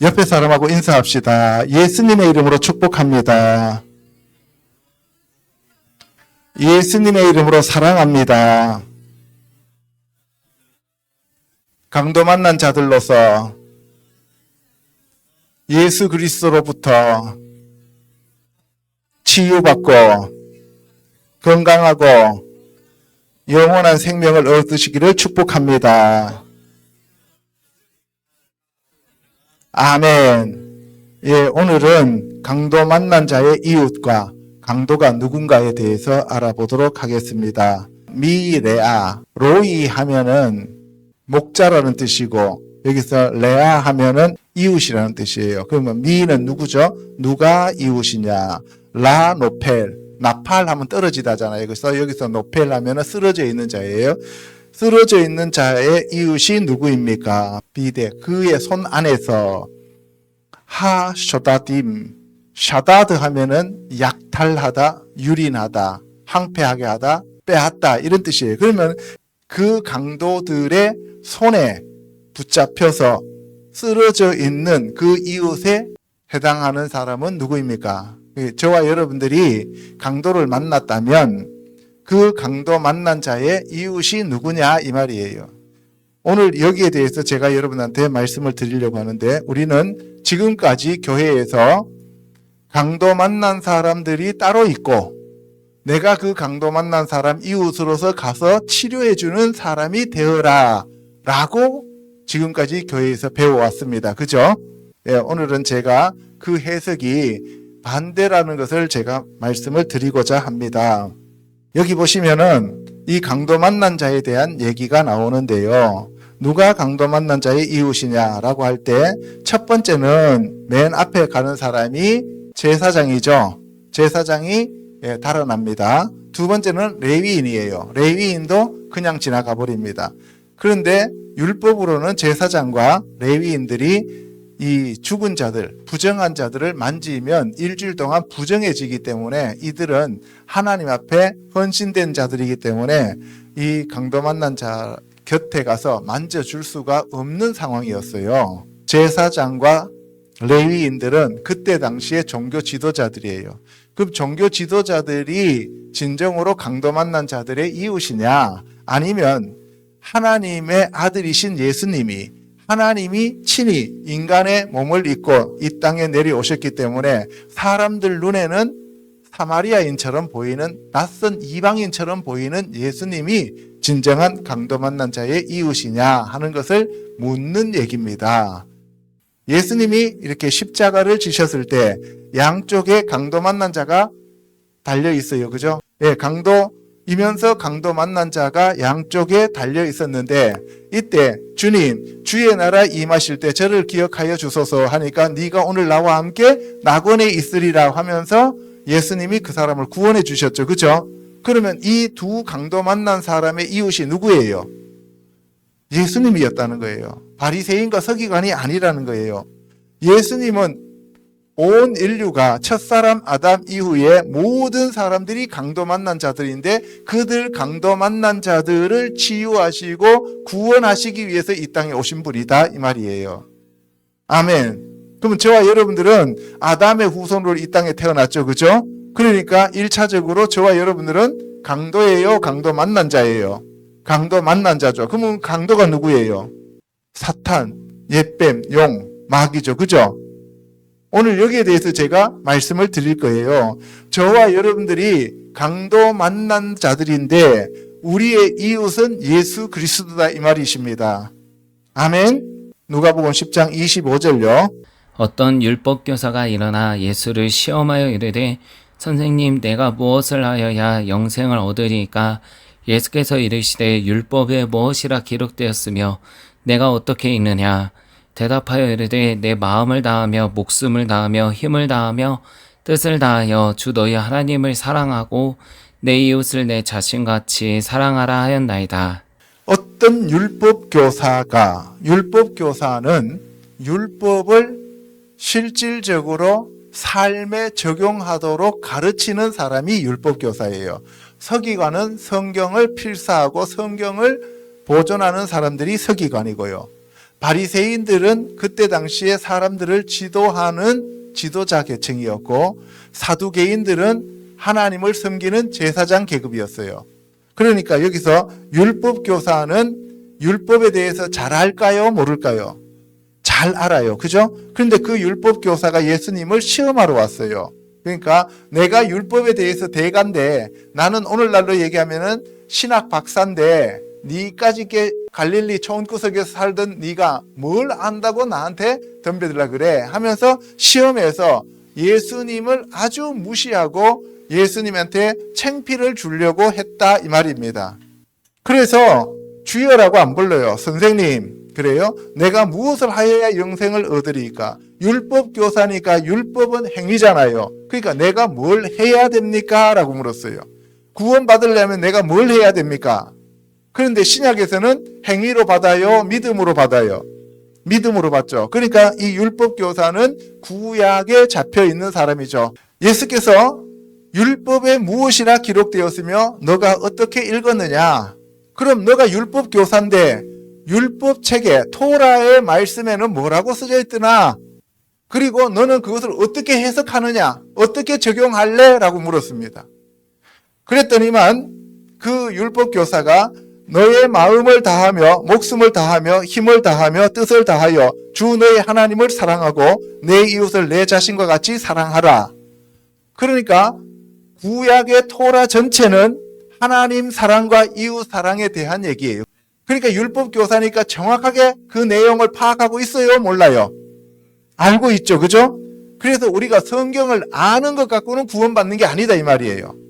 옆에 사람하고 인사합시다. 예수님의 이름으로 축복합니다. 예수님의 이름으로 사랑합니다. 강도 만난 자들로서 예수 그리스도로부터 치유받고 건강하고 영원한 생명을 얻으시기를 축복합니다. 아멘. 예, 오늘은 강도 만난 자의 이웃과 강도가 누군가에 대해서 알아보도록 하겠습니다. 미레아, 로이 하면은 목자라는 뜻이고 여기서 레아 하면은 이웃이라는 뜻이에요. 그러면 미는 누구죠? 누가 이웃이냐? 라 노펠, 나팔 하면 떨어지다잖아요. 그래서 여기서 노펠 하면은 쓰러져 있는 자예요. 쓰러져 있는 자의 이웃이 누구입니까? 비데, 그의 손 안에서 하 쇼다딤, 샤다드 하면은 약탈하다, 유린하다, 항폐하게 하다, 빼앗다 이런 뜻이에요. 그러면 그 강도들의 손에 붙잡혀서 쓰러져 있는 그 이웃에 해당하는 사람은 누구입니까? 저와 여러분들이 강도를 만났다면 그 강도 만난 자의 이웃이 누구냐 이 말이에요. 오늘 여기에 대해서 제가 여러분한테 말씀을 드리려고 하는데 우리는 지금까지 교회에서 강도 만난 사람들이 따로 있고 내가 그 강도 만난 사람 이웃으로서 가서 치료해주는 사람이 되어라 라고 지금까지 교회에서 배워왔습니다. 그죠? 예, 오늘은 제가 그 해석이 반대라는 것을 제가 말씀을 드리고자 합니다. 여기 보시면은 이 강도 만난 자에 대한 얘기가 나오는데요. 누가 강도 만난 자의 이웃이냐라고 할 때 첫 번째는 맨 앞에 가는 사람이 제사장이죠. 제사장이 달아납니다. 두 번째는 레위인이에요. 레위인도 그냥 지나가 버립니다. 그런데 율법으로는 제사장과 레위인들이 이 죽은 자들, 부정한 자들을 만지면 일주일 동안 부정해지기 때문에 이들은 하나님 앞에 헌신된 자들이기 때문에 이 강도 만난 자 곁에 가서 만져줄 수가 없는 상황이었어요. 제사장과 레위인들은 그때 당시에 종교 지도자들이에요. 그럼 종교 지도자들이 진정으로 강도 만난 자들의 이웃이냐? 아니면 하나님의 아들이신 예수님이 하나님이 친히 인간의 몸을 입고 이 땅에 내려오셨기 때문에 사람들 눈에는 사마리아인처럼 보이는 낯선 이방인처럼 보이는 예수님이 진정한 강도 만난 자의 이웃이냐 하는 것을 묻는 얘기입니다. 예수님이 이렇게 십자가를 지셨을 때 양쪽에 강도 만난 자가 달려 있어요. 그죠? 예, 강도이면서 강도 만난 자가 양쪽에 달려 있었는데 이때 주님 주의 나라 임하실 때 저를 기억하여 주소서 하니까 네가 오늘 나와 함께 낙원에 있으리라 하면서 예수님이 그 사람을 구원해 주셨죠. 그죠? 그러면 이 두 강도 만난 사람의 이웃이 누구예요? 예수님이었다는 거예요. 바리새인과 서기관이 아니라는 거예요. 예수님은 온 인류가 첫사람 아담 이후에 모든 사람들이 강도 만난 자들인데 그들 강도 만난 자들을 치유하시고 구원하시기 위해서 이 땅에 오신 분이다 이 말이에요. 아멘. 그러면 저와 여러분들은 아담의 후손으로 이 땅에 태어났죠. 그죠? 그러니까 1차적으로 저와 여러분들은 강도예요? 강도 만난 자예요? 강도 만난 자죠. 그러면 강도가 누구예요? 사탄, 옛뱀, 용, 마귀죠. 그죠? 오늘 여기에 대해서 제가 말씀을 드릴 거예요. 저와 여러분들이 강도 만난 자들인데 우리의 이웃은 예수 그리스도다 이 말이십니다. 아멘. 누가복음 10장 25절요. 어떤 율법교사가 일어나 예수를 시험하여 이르되 선생님 내가 무엇을 하여야 영생을 얻으리까? 예수께서 이르시되 율법에 무엇이라 기록되었으며 내가 어떻게 읽느냐? 대답하여 이르되 내 마음을 다하며 목숨을 다하며 힘을 다하며 뜻을 다하여 주 너희 하나님을 사랑하고 내 이웃을 내 자신같이 사랑하라 하였나이다. 어떤 율법교사는 율법을 실질적으로 삶에 적용하도록 가르치는 사람이 율법교사예요. 서기관은 성경을 필사하고 성경을 보존하는 사람들이 서기관이고요. 바리새인들은 그때 당시에 사람들을 지도하는 지도자 계층이었고, 사두개인들은 하나님을 섬기는 제사장 계급이었어요. 그러니까 여기서 율법 교사는 율법에 대해서 잘 알까요? 모를까요? 잘 알아요. 그죠? 그런데 그 율법 교사가 예수님을 시험하러 왔어요. 그러니까 내가 율법에 대해서 대가인데, 나는 오늘날로 얘기하면은 신학 박사인데, 니까지 갈릴리 초원구석에서 살던 네가 뭘 안다고 나한테 덤벼들라 그래 하면서 시험에서 예수님을 아주 무시하고 예수님한테 창피를 주려고 했다 이 말입니다. 그래서 주여라고 안 불러요. 선생님, 그래요? 내가 무엇을 하여야 영생을 얻으리까? 율법 교사니까 율법은 행위잖아요. 그러니까 내가 뭘 해야 됩니까? 라고 물었어요. 구원 받으려면 내가 뭘 해야 됩니까? 그런데 신약에서는 행위로 받아요? 믿음으로 받아요? 믿음으로 받죠. 그러니까 이 율법 교사는 구약에 잡혀 있는 사람이죠. 예수께서 율법에 무엇이나 기록되었으며 너가 어떻게 읽었느냐? 그럼 너가 율법 교사인데 율법 책에 토라의 말씀에는 뭐라고 써져 있더나? 그리고 너는 그것을 어떻게 해석하느냐? 어떻게 적용할래? 라고 물었습니다. 그랬더니만 그 율법 교사가 너의 마음을 다하며 목숨을 다하며 힘을 다하며 뜻을 다하여 주 너의 하나님을 사랑하고 내 이웃을 내 자신과 같이 사랑하라. 그러니까 구약의 토라 전체는 하나님 사랑과 이웃 사랑에 대한 얘기예요. 그러니까 율법 교사니까 정확하게 그 내용을 파악하고 있어요? 몰라요? 알고 있죠. 그죠? 그래서 우리가 성경을 아는 것 갖고는 구원받는 게 아니다 이 말이에요.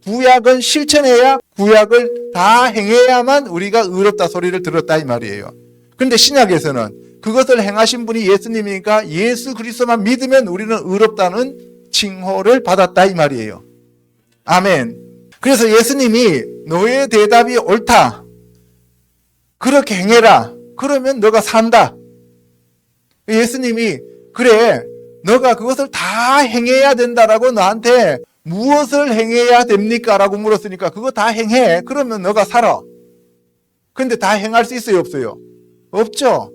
구약은 실천해야, 구약을 다 행해야만 우리가 의롭다 소리를 들었다 이 말이에요. 그런데 신약에서는 그것을 행하신 분이 예수님이니까 예수 그리스도만 믿으면 우리는 의롭다는 칭호를 받았다 이 말이에요. 아멘. 그래서 예수님이 너의 대답이 옳다, 그렇게 행해라, 그러면 너가 산다. 예수님이 그래 너가 그것을 다 행해야 된다라고 나한테 무엇을 행해야 됩니까? 라고 물었으니까 그거 다 행해. 그러면 너가 살아. 근데 다 행할 수 있어요? 없어요? 없죠.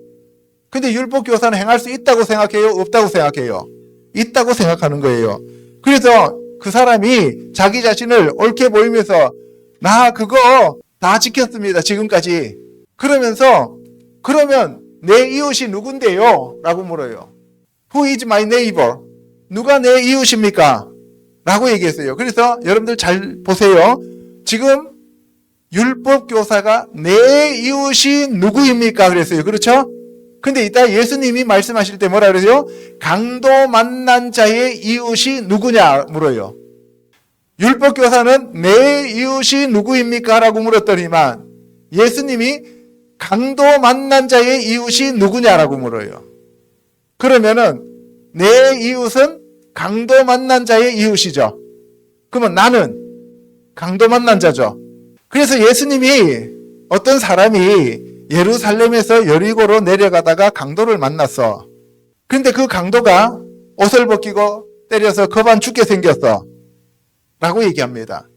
근데 율법교사는 행할 수 있다고 생각해요? 없다고 생각해요? 있다고 생각하는 거예요. 그래서 그 사람이 자기 자신을 옳게 보이면서 나 그거 다 지켰습니다. 지금까지. 그러면서 그러면 내 이웃이 누군데요? 라고 물어요. Who is my neighbor? 누가 내 이웃입니까? 라고 얘기했어요. 그래서 여러분들 잘 보세요. 지금 율법 교사가 내 이웃이 누구입니까? 그랬어요. 그렇죠? 근데 이따 예수님이 말씀하실 때 뭐라 그러세요? 강도 만난 자의 이웃이 누구냐 물어요. 율법 교사는 내 이웃이 누구입니까? 라고 물었더니만 예수님이 강도 만난 자의 이웃이 누구냐라고 물어요. 그러면은 내 이웃은 강도 만난 자의 이웃이죠. 그러면 나는 강도 만난 자죠. 그래서 예수님이 어떤 사람이 예루살렘에서 여리고로 내려가다가 강도를 만났어. 근데 그 강도가 옷을 벗기고 때려서 겁 안 죽게 생겼어. 라고 얘기합니다.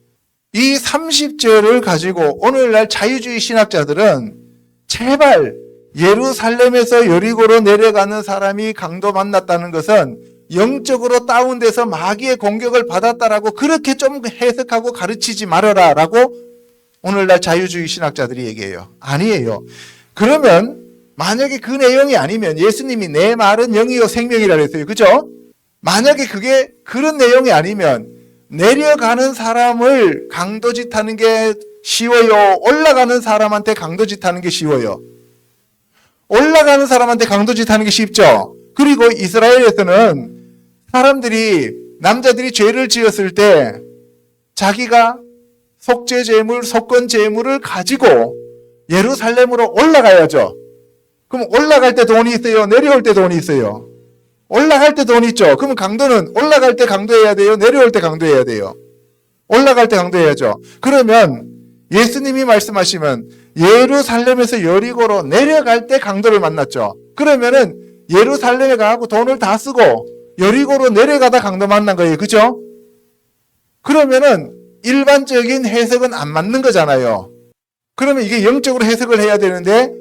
이 30절을 가지고 오늘날 자유주의 신학자들은 제발 예루살렘에서 여리고로 내려가는 사람이 강도 만났다는 것은 영적으로 다운돼서 마귀의 공격을 받았다라고 그렇게 좀 해석하고 가르치지 말아라 라고 오늘날 자유주의 신학자들이 얘기해요. 아니에요. 그러면 만약에 그 내용이 아니면 예수님이 내 말은 영이요 생명이라 그랬어요. 그죠? 만약에 그게 그런 내용이 아니면 내려가는 사람을 강도짓하는 게 쉬워요? 올라가는 사람한테 강도짓하는 게 쉬워요? 올라가는 사람한테 강도짓하는 게 쉽죠? 그리고 이스라엘에서는 사람들이 남자들이 죄를 지었을 때 자기가 속죄 제물, 속건 제물을 가지고 예루살렘으로 올라가야죠. 그럼 올라갈 때 돈이 있어요? 내려올 때 돈이 있어요? 올라갈 때 돈이 있죠. 그러면 강도는 올라갈 때 강도해야 돼요? 내려올 때 강도해야 돼요? 올라갈 때 강도해야죠. 그러면 예수님이 말씀하시면 예루살렘에서 여리고로 내려갈 때 강도를 만났죠. 그러면은 예루살렘에 가고 돈을 다 쓰고 여리고로 내려가다 강도 만난 거예요. 그죠? 그러면은 일반적인 해석은 안 맞는 거잖아요. 그러면 이게 영적으로 해석을 해야 되는데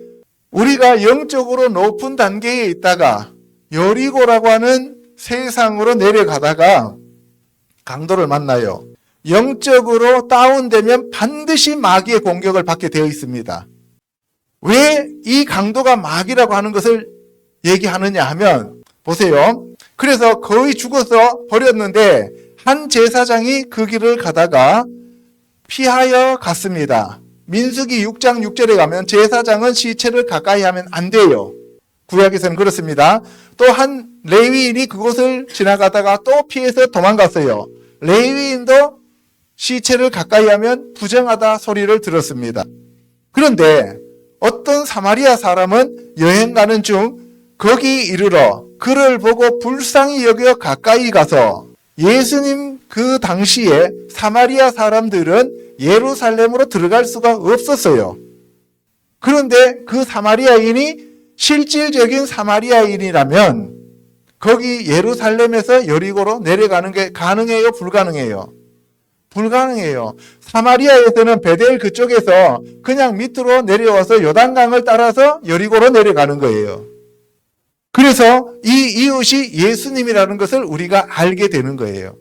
우리가 영적으로 높은 단계에 있다가 여리고라고 하는 세상으로 내려가다가 강도를 만나요. 영적으로 다운되면 반드시 마귀의 공격을 받게 되어 있습니다. 왜 이 강도가 마귀라고 하는 것을 얘기하느냐 하면 보세요. 그래서 거의 죽어서 버렸는데 한 제사장이 그 길을 가다가 피하여 갔습니다. 민수기 6장 6절에 가면 제사장은 시체를 가까이 하면 안 돼요. 구약에서는 그렇습니다. 또 한 레위인이 그곳을 지나가다가 또 피해서 도망갔어요. 레위인도 시체를 가까이 하면 부정하다 소리를 들었습니다. 그런데 어떤 사마리아 사람은 여행 가는 중 거기 이르러 그를 보고 불쌍히 여겨 가까이 가서 예수님 그 당시에 사마리아 사람들은 예루살렘으로 들어갈 수가 없었어요. 그런데 그 사마리아인이 실질적인 사마리아인이라면 거기 예루살렘에서 여리고로 내려가는 게 가능해요? 불가능해요? 불가능해요. 사마리아에서는 베델 그쪽에서 그냥 밑으로 내려와서 요단강을 따라서 여리고로 내려가는 거예요. 그래서 이 이웃이 예수님이라는 것을 우리가 알게 되는 거예요.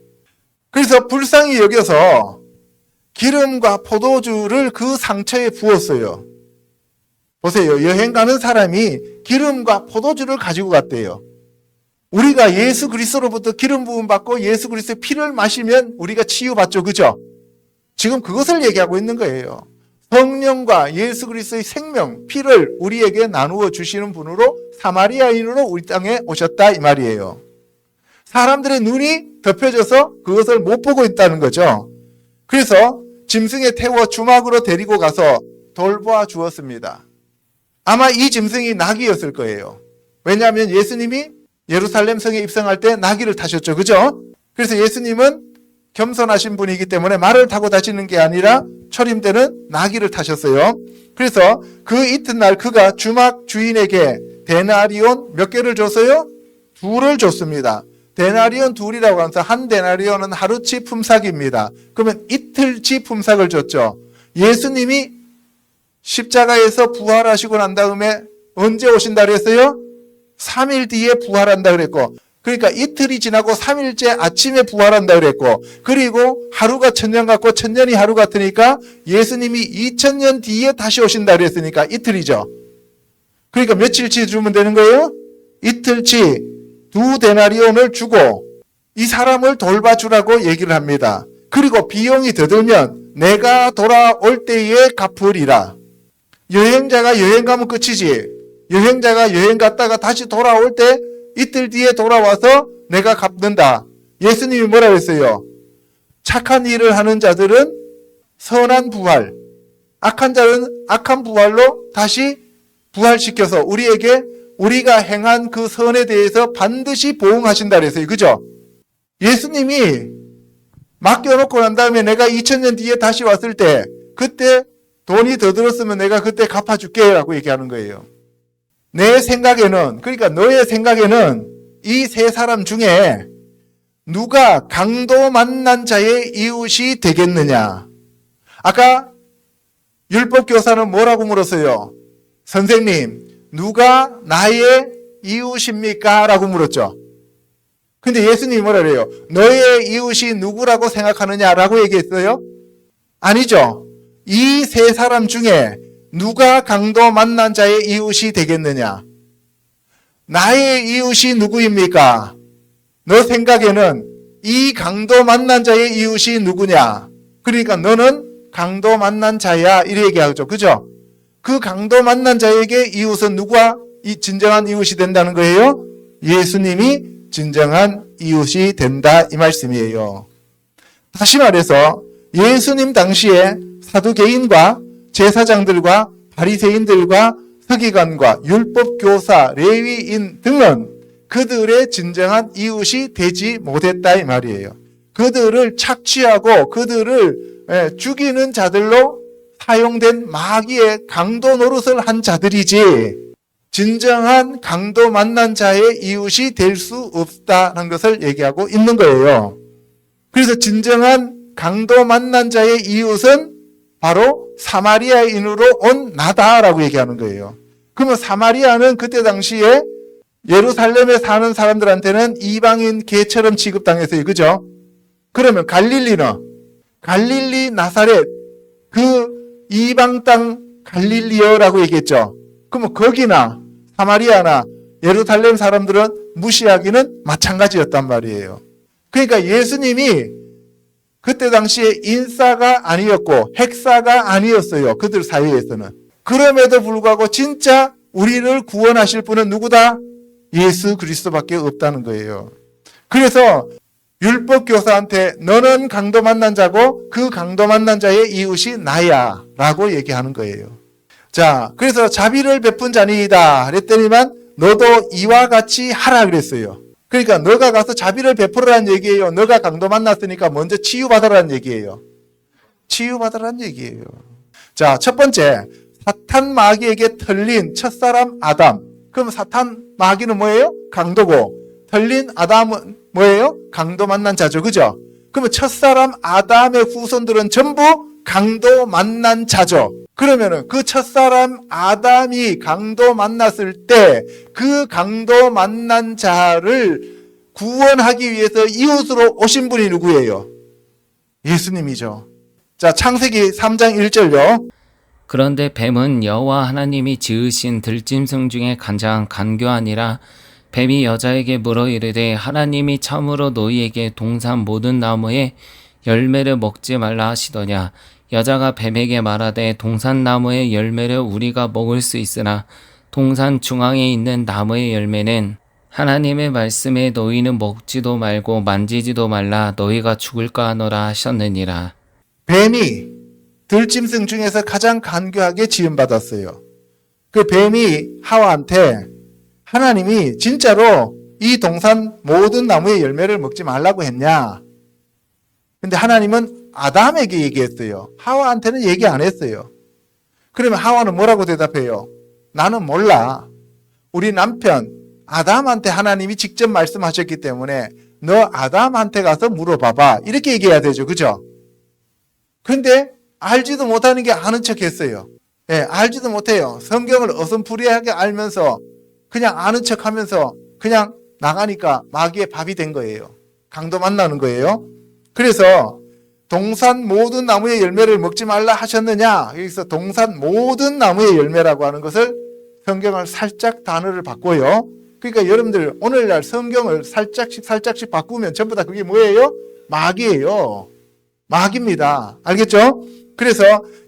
그래서 불쌍히 여겨서 기름과 포도주를 그 상처에 부었어요. 보세요. 여행 가는 사람이 기름과 포도주를 가지고 갔대요. 우리가 예수 그리스도로부터 기름 부음 받고 예수 그리스도의 피를 마시면 우리가 치유받죠. 그죠? 지금 그것을 얘기하고 있는 거예요. 성령과 예수 그리스도의 생명, 피를 우리에게 나누어 주시는 분으로 사마리아인으로 우리 땅에 오셨다 이 말이에요. 사람들의 눈이 덮여져서 그것을 못 보고 있다는 거죠. 그래서 짐승에 태워 주막으로 데리고 가서 돌보아 주었습니다. 아마 이 짐승이 나귀였을 거예요. 왜냐하면 예수님이 예루살렘 성에 입성할 때 나귀를 타셨죠. 그죠? 그래서 예수님은 겸손하신 분이기 때문에 말을 타고 다니는 게 아니라 초림 때는 나귀를 타셨어요. 그래서 그 이튿날 그가 주막 주인에게 데나리온 몇 개를 줬어요? 2를 줬습니다. 데나리온 2이라고 하면서 한 데나리온은 하루치 품삯입니다. 그러면 이틀치 품삯을 줬죠. 예수님이 십자가에서 부활하시고 난 다음에 언제 오신다 그랬어요? 3일 뒤에 부활한다 그랬고, 그러니까 이틀이 지나고 3일째 아침에 부활한다 그랬고, 그리고 하루가 천년 같고 천년이 하루 같으니까 예수님이 2000년 뒤에 다시 오신다 그랬으니까 이틀이죠. 그러니까 며칠치 주면 되는 거예요? 이틀치 2 데나리온을 주고 이 사람을 돌봐주라고 얘기를 합니다. 그리고 비용이 더 들면 내가 돌아올 때에 갚으리라. 여행자가 여행 가면 끝이지. 여행자가 여행 갔다가 다시 돌아올 때 이틀 뒤에 돌아와서 내가 갚는다. 예수님이 뭐라고 했어요? 착한 일을 하는 자들은 선한 부활, 악한 자는 악한 부활로 다시 부활시켜서 우리에게 우리가 행한 그 선에 대해서 반드시 보응하신다 그랬어요. 그죠? 예수님이 맡겨놓고 난 다음에 내가 2000년 뒤에 다시 왔을 때 그때 돈이 더 들었으면 내가 그때 갚아줄게 라고 얘기하는 거예요. 내 생각에는, 그러니까 너의 생각에는 이 세 사람 중에 누가 강도 만난 자의 이웃이 되겠느냐? 아까 율법교사는 뭐라고 물었어요? 선생님, 누가 나의 이웃입니까? 라고 물었죠. 근데 예수님이 뭐라 그래요? 너의 이웃이 누구라고 생각하느냐? 라고 얘기했어요? 아니죠. 이 세 사람 중에 누가 강도 만난 자의 이웃이 되겠느냐? 나의 이웃이 누구입니까? 너 생각에는 이 강도 만난 자의 이웃이 누구냐? 그러니까 너는 강도 만난 자야 이렇게 얘기하죠. 그죠? 그 강도 만난 자에게 이웃은 누가 이 진정한 이웃이 된다는 거예요? 예수님이 진정한 이웃이 된다 이 말씀이에요. 다시 말해서 예수님 당시에 사두개인과 제사장들과 바리새인들과 서기관과 율법교사, 레위인 등은 그들의 진정한 이웃이 되지 못했다 이 말이에요. 그들을 착취하고 그들을 죽이는 자들로 사용된 마귀의 강도 노릇을 한 자들이지 진정한 강도 만난 자의 이웃이 될 수 없다는 것을 얘기하고 있는 거예요. 그래서 진정한 강도 만난 자의 이웃은 바로 사마리아인으로 온 나다라고 얘기하는 거예요. 그러면 사마리아는 그때 당시에 예루살렘에 사는 사람들한테는 이방인 개처럼 취급당했어요. 그죠? 그러면 갈릴리는 갈릴리 나사렛 그 이방 땅 갈릴리어라고 얘기했죠. 그러면 거기나 사마리아나 예루살렘 사람들은 무시하기는 마찬가지였단 말이에요. 그러니까 예수님이 그때 당시에 인싸가 아니었고 핵사가 아니었어요. 그들 사이에서는. 그럼에도 불구하고 진짜 우리를 구원하실 분은 누구다? 예수 그리스도밖에 없다는 거예요. 그래서 율법 교사한테 너는 강도 만난 자고 그 강도 만난 자의 이웃이 나야 라고 얘기하는 거예요. 자, 그래서 자비를 베푼 자니이다 그랬더니만 너도 이와 같이 하라 그랬어요. 그러니까 너가 가서 자비를 베풀으라는 얘기예요. 너가 강도 만났으니까 먼저 치유받으라는 얘기예요. 치유받으라는 얘기예요. 자, 첫 번째, 사탄 마귀에게 털린 첫사람 아담. 그럼 사탄 마귀는 뭐예요? 강도고, 털린 아담은 뭐예요? 강도 만난 자죠. 그죠? 그러면 첫사람 아담의 후손들은 전부 강도 만난 자죠. 그러면은 그 첫사람 아담이 강도 만났을 때 그 강도 만난 자를 구원하기 위해서 이웃으로 오신 분이 누구예요? 예수님이죠. 자, 창세기 3장 1절요. 그런데 뱀은 여호와 하나님이 지으신 들짐승 중에 가장 간교하니라. 뱀이 여자에게 물어 이르되 하나님이 참으로 너희에게 동산 모든 나무의 열매를 먹지 말라 하시더냐. 여자가 뱀에게 말하되 동산 나무의 열매를 우리가 먹을 수 있으나 동산 중앙에 있는 나무의 열매는 하나님의 말씀에 너희는 먹지도 말고 만지지도 말라 너희가 죽을까 하노라 하셨느니라. 뱀이 들짐승 중에서 가장 간교하게 지음받았어요. 그 뱀이 하와한테 하나님이 진짜로 이 동산 모든 나무의 열매를 먹지 말라고 했냐? 근데 하나님은 아담에게 얘기했어요. 하와한테는 얘기 안 했어요. 그러면 하와는 뭐라고 대답해요? 나는 몰라. 우리 남편 아담한테 하나님이 직접 말씀하셨기 때문에 너 아담한테 가서 물어봐봐. 이렇게 얘기해야 되죠. 그죠? 근데 알지도 못하는 게 아는 척 했어요. 예, 알지도 못해요. 성경을 어슴푸레하게 알면서 그냥 아는 척 하면서 그냥 나가니까 마귀의 밥이 된 거예요. 강도 만나는 거예요. 그래서 동산 모든 나무의 열매를 먹지 말라 하셨느냐? 여기서 동산 모든 나무의 열매라고 하는 것을 성경을 살짝 단어를 바꿔요. 그러니까 여러분들 오늘날 성경을 살짝씩 바꾸면 전부 다 그게 뭐예요? 마귀예요. 마귀입니다. 알겠죠? 그래서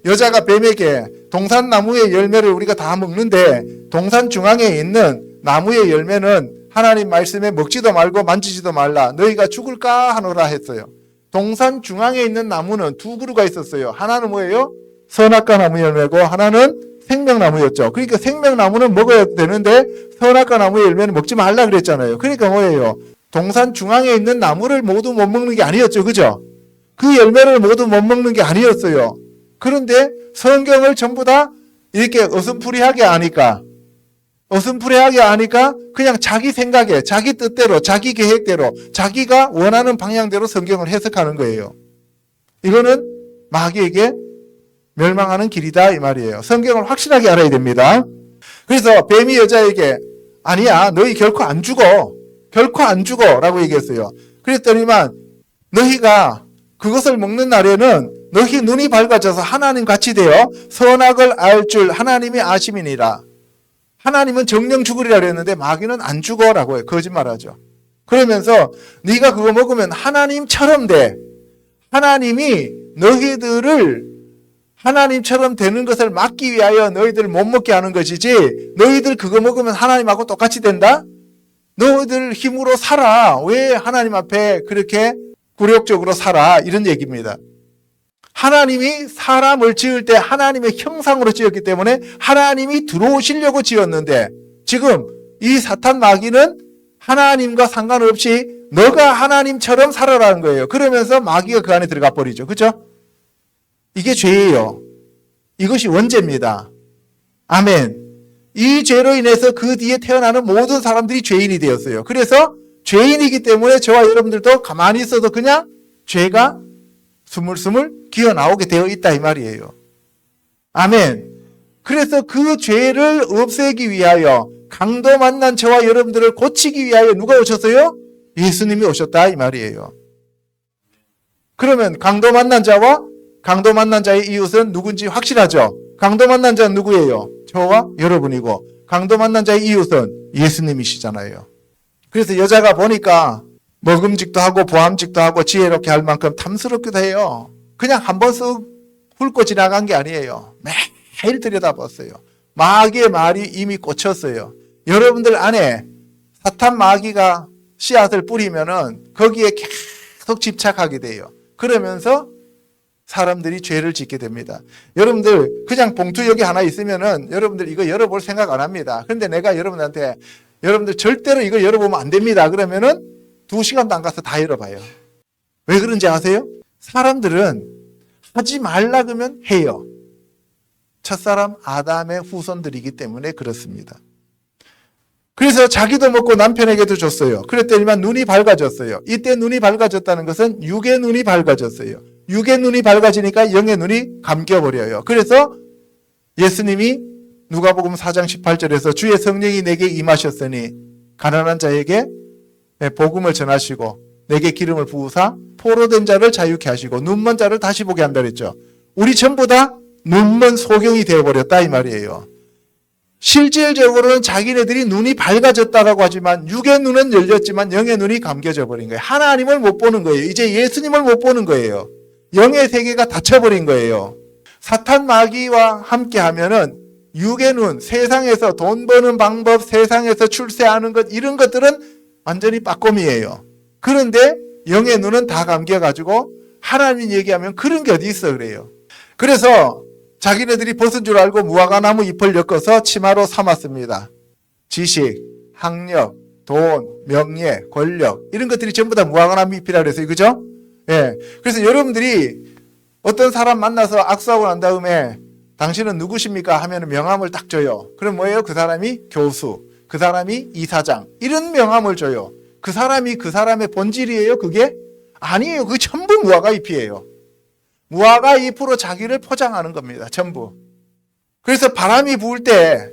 여자가 뱀에게 동산 나무의 열매를 우리가 다 먹는데 동산 중앙에 있는 나무의 열매는 하나님 말씀에 먹지도 말고 만지지도 말라. 너희가 죽을까 하노라 했어요. 동산 중앙에 있는 나무는 두 그루가 있었어요. 하나는 뭐예요? 선악과 나무 열매고 하나는 생명나무였죠. 그러니까 생명나무는 먹어야 되는데 선악과 나무의 열매는 먹지 말라 그랬잖아요. 그러니까 뭐예요? 동산 중앙에 있는 나무를 모두 못 먹는 게 아니었죠. 그죠? 그 열매를 모두 못 먹는 게 아니었어요. 그런데 성경을 전부 다 이렇게 어슴푸레하게 아니까 그냥 자기 생각에, 자기 뜻대로, 자기 계획대로, 자기가 원하는 방향대로 성경을 해석하는 거예요. 이거는 마귀에게 멸망하는 길이다 이 말이에요. 성경을 확실하게 알아야 됩니다. 그래서 뱀이 여자에게 아니야, 너희 결코 안 죽어. 결코 안 죽어 라고 얘기했어요. 그랬더니만 너희가 그것을 먹는 날에는 너희 눈이 밝아져서 하나님 같이 되어 선악을 알 줄 하나님이 아심이니라. 하나님은 정령 죽으리라 그랬는데 마귀는 안 죽어라고 해요. 거짓말하죠. 그러면서 네가 그거 먹으면 하나님처럼 돼. 하나님이 너희들을 하나님처럼 되는 것을 막기 위하여 너희들을 못 먹게 하는 것이지 너희들 그거 먹으면 하나님하고 똑같이 된다? 너희들 힘으로 살아. 왜 하나님 앞에 그렇게 굴욕적으로 살아? 이런 얘기입니다. 하나님이 사람을 지을 때 하나님의 형상으로 지었기 때문에 하나님이 들어오시려고 지었는데 지금 이 사탄 마귀는 하나님과 상관없이 너가 하나님처럼 살아라는 거예요. 그러면서 마귀가 그 안에 들어가 버리죠. 그렇죠? 이게 죄예요. 이것이 원죄입니다. 아멘. 이 죄로 인해서 그 뒤에 태어나는 모든 사람들이 죄인이 되었어요. 그래서 죄인이기 때문에 저와 여러분들도 가만히 있어도 그냥 죄가 스물스물 기어 나오게 되어 있다 이 말이에요. 아멘. 그래서 그 죄를 없애기 위하여 강도 만난 저와 여러분들을 고치기 위하여 누가 오셨어요? 예수님이 오셨다 이 말이에요. 그러면 강도 만난 자와 강도 만난 자의 이웃은 누군지 확실하죠? 강도 만난 자는 누구예요? 저와 여러분이고 강도 만난 자의 이웃은 예수님이시잖아요. 그래서 여자가 보니까 먹음직도 하고 보암직도 하고 지혜롭게 할 만큼 탐스럽기도 해요. 그냥 한 번 쓱 훑고 지나간 게 아니에요. 매일 들여다봤어요. 마귀의 말이 이미 꽂혔어요. 여러분들 안에 사탄 마귀가 씨앗을 뿌리면은 거기에 계속 집착하게 돼요. 그러면서 사람들이 죄를 짓게 됩니다. 여러분들 그냥 봉투 여기 하나 있으면은 여러분들 이거 열어볼 생각 안 합니다. 그런데 내가 여러분한테 여러분들 절대로 이거 열어보면 안 됩니다. 그러면은 2시간도 안 가서 다 열어봐요. 왜 그런지 아세요? 사람들은 하지 말라 그러면 해요. 첫사람 아담의 후손들이기 때문에 그렇습니다. 그래서 자기도 먹고 남편에게도 줬어요. 그랬더니만 눈이 밝아졌어요. 이때 눈이 밝아졌다는 것은 육의 눈이 밝아졌어요. 육의 눈이 밝아지니까 영의 눈이 감겨버려요. 그래서 예수님이 누가복음 4장 18절에서 주의 성령이 내게 임하셨으니 가난한 자에게 복음을 전하시고 내게 기름을 부으사 포로된 자를 자유케 하시고 눈먼 자를 다시 보게 한다 그랬죠. 우리 전부 다 눈먼 소경이 되어버렸다 이 말이에요. 실질적으로는 자기네들이 눈이 밝아졌다라고 하지만 육의 눈은 열렸지만 영의 눈이 감겨져 버린 거예요. 하나님을 못 보는 거예요. 이제 예수님을 못 보는 거예요. 영의 세계가 닫혀버린 거예요. 사탄 마귀와 함께 하면은 육의 눈, 세상에서 돈 버는 방법, 세상에서 출세하는 것 이런 것들은 완전히 빠꼼이에요. 그런데 영의 눈은 다 감겨가지고 하나님 얘기하면 그런 게 어디 있어 그래요. 그래서 자기네들이 벗은 줄 알고 무화과나무 잎을 엮어서 치마로 삼았습니다. 지식, 학력, 돈, 명예, 권력 이런 것들이 전부 다 무화과나무 잎이라 그래서 그죠? 예. 그래서 여러분들이 어떤 사람 만나서 악수하고 난 다음에 당신은 누구십니까? 하면 명함을 딱 줘요. 그럼 뭐예요? 그 사람이 교수, 그 사람이 이사장 이런 명함을 줘요. 그 사람이 그 사람의 본질이에요? 그게? 아니에요. 그게 전부 무화과 잎이에요. 무화과 잎으로 자기를 포장하는 겁니다. 전부. 그래서 바람이 부을 때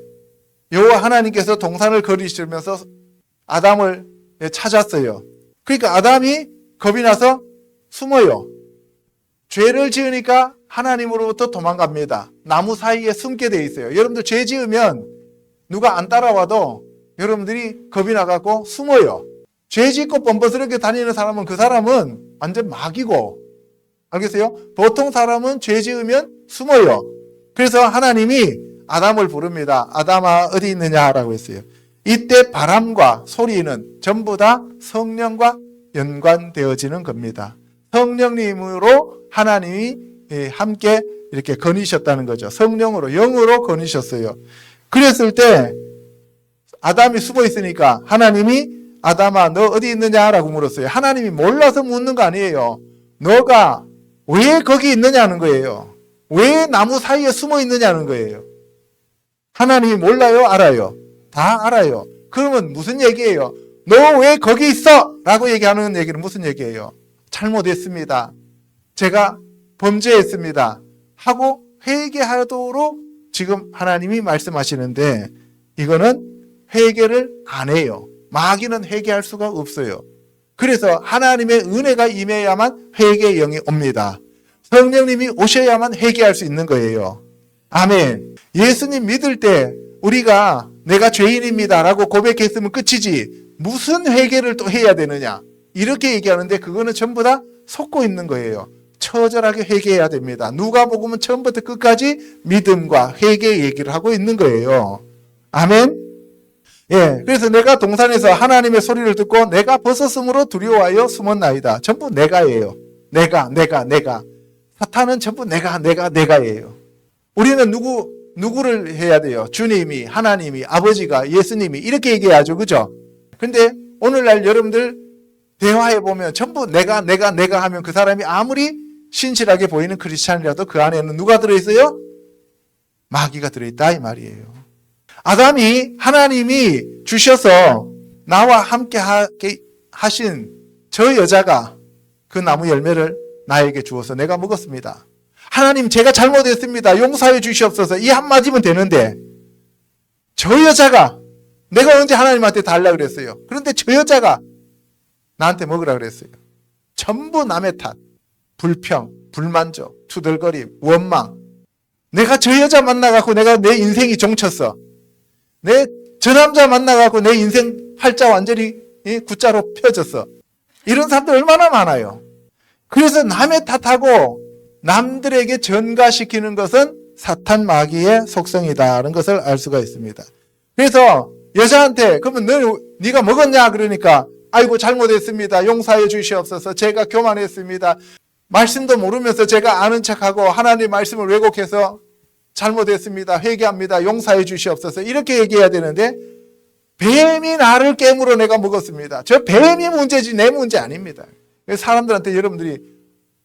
여호와 하나님께서 동산을 거리시면서 아담을 찾았어요. 그러니까 아담이 겁이 나서 숨어요. 죄를 지으니까 하나님으로부터 도망갑니다. 나무 사이에 숨게 돼 있어요. 여러분들 죄 지으면 누가 안 따라와도 여러분들이 겁이 나갖고 숨어요. 죄 짓고 뻔뻔스럽게 다니는 사람은 그 사람은 완전 마귀고 알겠어요? 보통 사람은 죄 지으면 숨어요. 그래서 하나님이 아담을 부릅니다. 아담아 어디 있느냐라고 했어요. 이때 바람과 소리는 전부 다 성령과 연관되어지는 겁니다. 성령님으로 하나님이 함께 이렇게 거니셨다는 거죠. 성령으로 영으로 거니셨어요. 그랬을 때 아담이 숨어 있으니까 하나님이 아담아 너 어디 있느냐라고 물었어요. 하나님이 몰라서 묻는 거 아니에요. 너가 왜 거기 있느냐는 거예요. 왜 나무 사이에 숨어 있느냐는 거예요. 하나님이 몰라요? 알아요? 다 알아요. 그러면 무슨 얘기예요? 너 왜 거기 있어? 라고 얘기하는 얘기는 무슨 얘기예요? 잘못했습니다. 제가 범죄했습니다. 하고 회개하도록 지금 하나님이 말씀하시는데 이거는 회개를 안 해요. 마귀는 회개할 수가 없어요. 그래서 하나님의 은혜가 임해야만 회개의 영이 옵니다. 성령님이 오셔야만 회개할 수 있는 거예요. 아멘. 예수님 믿을 때 우리가 내가 죄인입니다 라고 고백했으면 끝이지 무슨 회개를 또 해야 되느냐 이렇게 얘기하는데 그거는 전부 다 속고 있는 거예요. 처절하게 회개해야 됩니다. 누가복음은 처음부터 끝까지 믿음과 회개 얘기를 하고 있는 거예요. 아멘. 예, 그래서 내가 동산에서 하나님의 소리를 듣고 내가 벗었으므로 두려워하여 숨었나이다. 전부 내가예요. 내가. 사탄은 전부 내가예요. 우리는 누구를 해야 돼요? 주님이, 하나님이, 아버지가, 예수님이 이렇게 얘기해야죠. 그죠? 근데 오늘날 여러분들 대화해보면 전부 내가 하면 그 사람이 아무리 신실하게 보이는 크리스찬이라도 그 안에는 누가 들어있어요? 마귀가 들어있다 이 말이에요. 아담이 하나님이 주셔서 나와 함께 하신 저 여자가 그 나무 열매를 나에게 주어서 내가 먹었습니다. 하나님 제가 잘못했습니다. 용서해 주시옵소서. 이 한마디면 되는데 저 여자가 내가 언제 하나님한테 달라 그랬어요. 그런데 저 여자가 나한테 먹으라 그랬어요. 전부 남의 탓, 불평, 불만족, 투덜거림, 원망. 내가 저 여자 만나갖고 내가 내 인생이 종쳤어. 저 남자 만나갖고 내 인생 팔자 완전히 굿자로 펴졌어. 이런 사람들 얼마나 많아요. 그래서 남의 탓하고 남들에게 전가시키는 것은 사탄 마귀의 속성이다라는 것을 알 수가 있습니다. 그래서 여자한테 그러면 네가 먹었냐 그러니까 아이고 잘못했습니다. 용서해 주시옵소서. 제가 교만했습니다. 말씀도 모르면서 제가 아는 척하고 하나님 말씀을 왜곡해서 잘못했습니다. 회개합니다. 용서해 주시옵소서. 이렇게 얘기해야 되는데 뱀이 나를 깨물어 내가 먹었습니다. 저 뱀이 문제지 내 문제 아닙니다. 사람들한테 여러분들이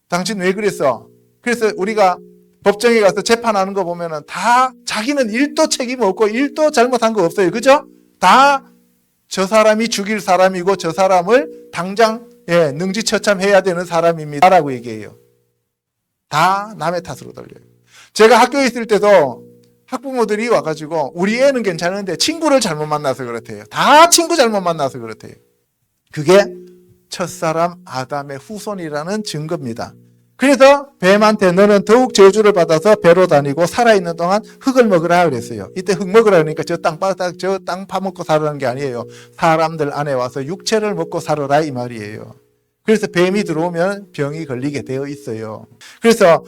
당신 왜 그랬어? 그래서 우리가 법정에 가서 재판하는 거 보면은 다 자기는 1도 책임 없고 1도 잘못한 거 없어요. 그죠? 다 저 사람이 죽일 사람이고 저 사람을 당장 능지처참해야 되는 사람입니다. 라고 얘기해요. 다 남의 탓으로 돌려요. 제가 학교에 있을 때도 학부모들이 와가지고 우리 애는 괜찮은데 친구를 잘못 만나서 그렇대요. 다 친구 잘못 만나서 그렇대요. 그게 첫사람 아담의 후손이라는 증거입니다. 그래서 뱀한테 너는 더욱 저주를 받아서 배로 다니고 살아있는 동안 흙을 먹으라 그랬어요. 이때 흙 먹으라 그러니까 저 땅 파먹고 살라는 게 아니에요. 사람들 안에 와서 육체를 먹고 살아라 이 말이에요. 그래서 뱀이 들어오면 병이 걸리게 되어 있어요. 그래서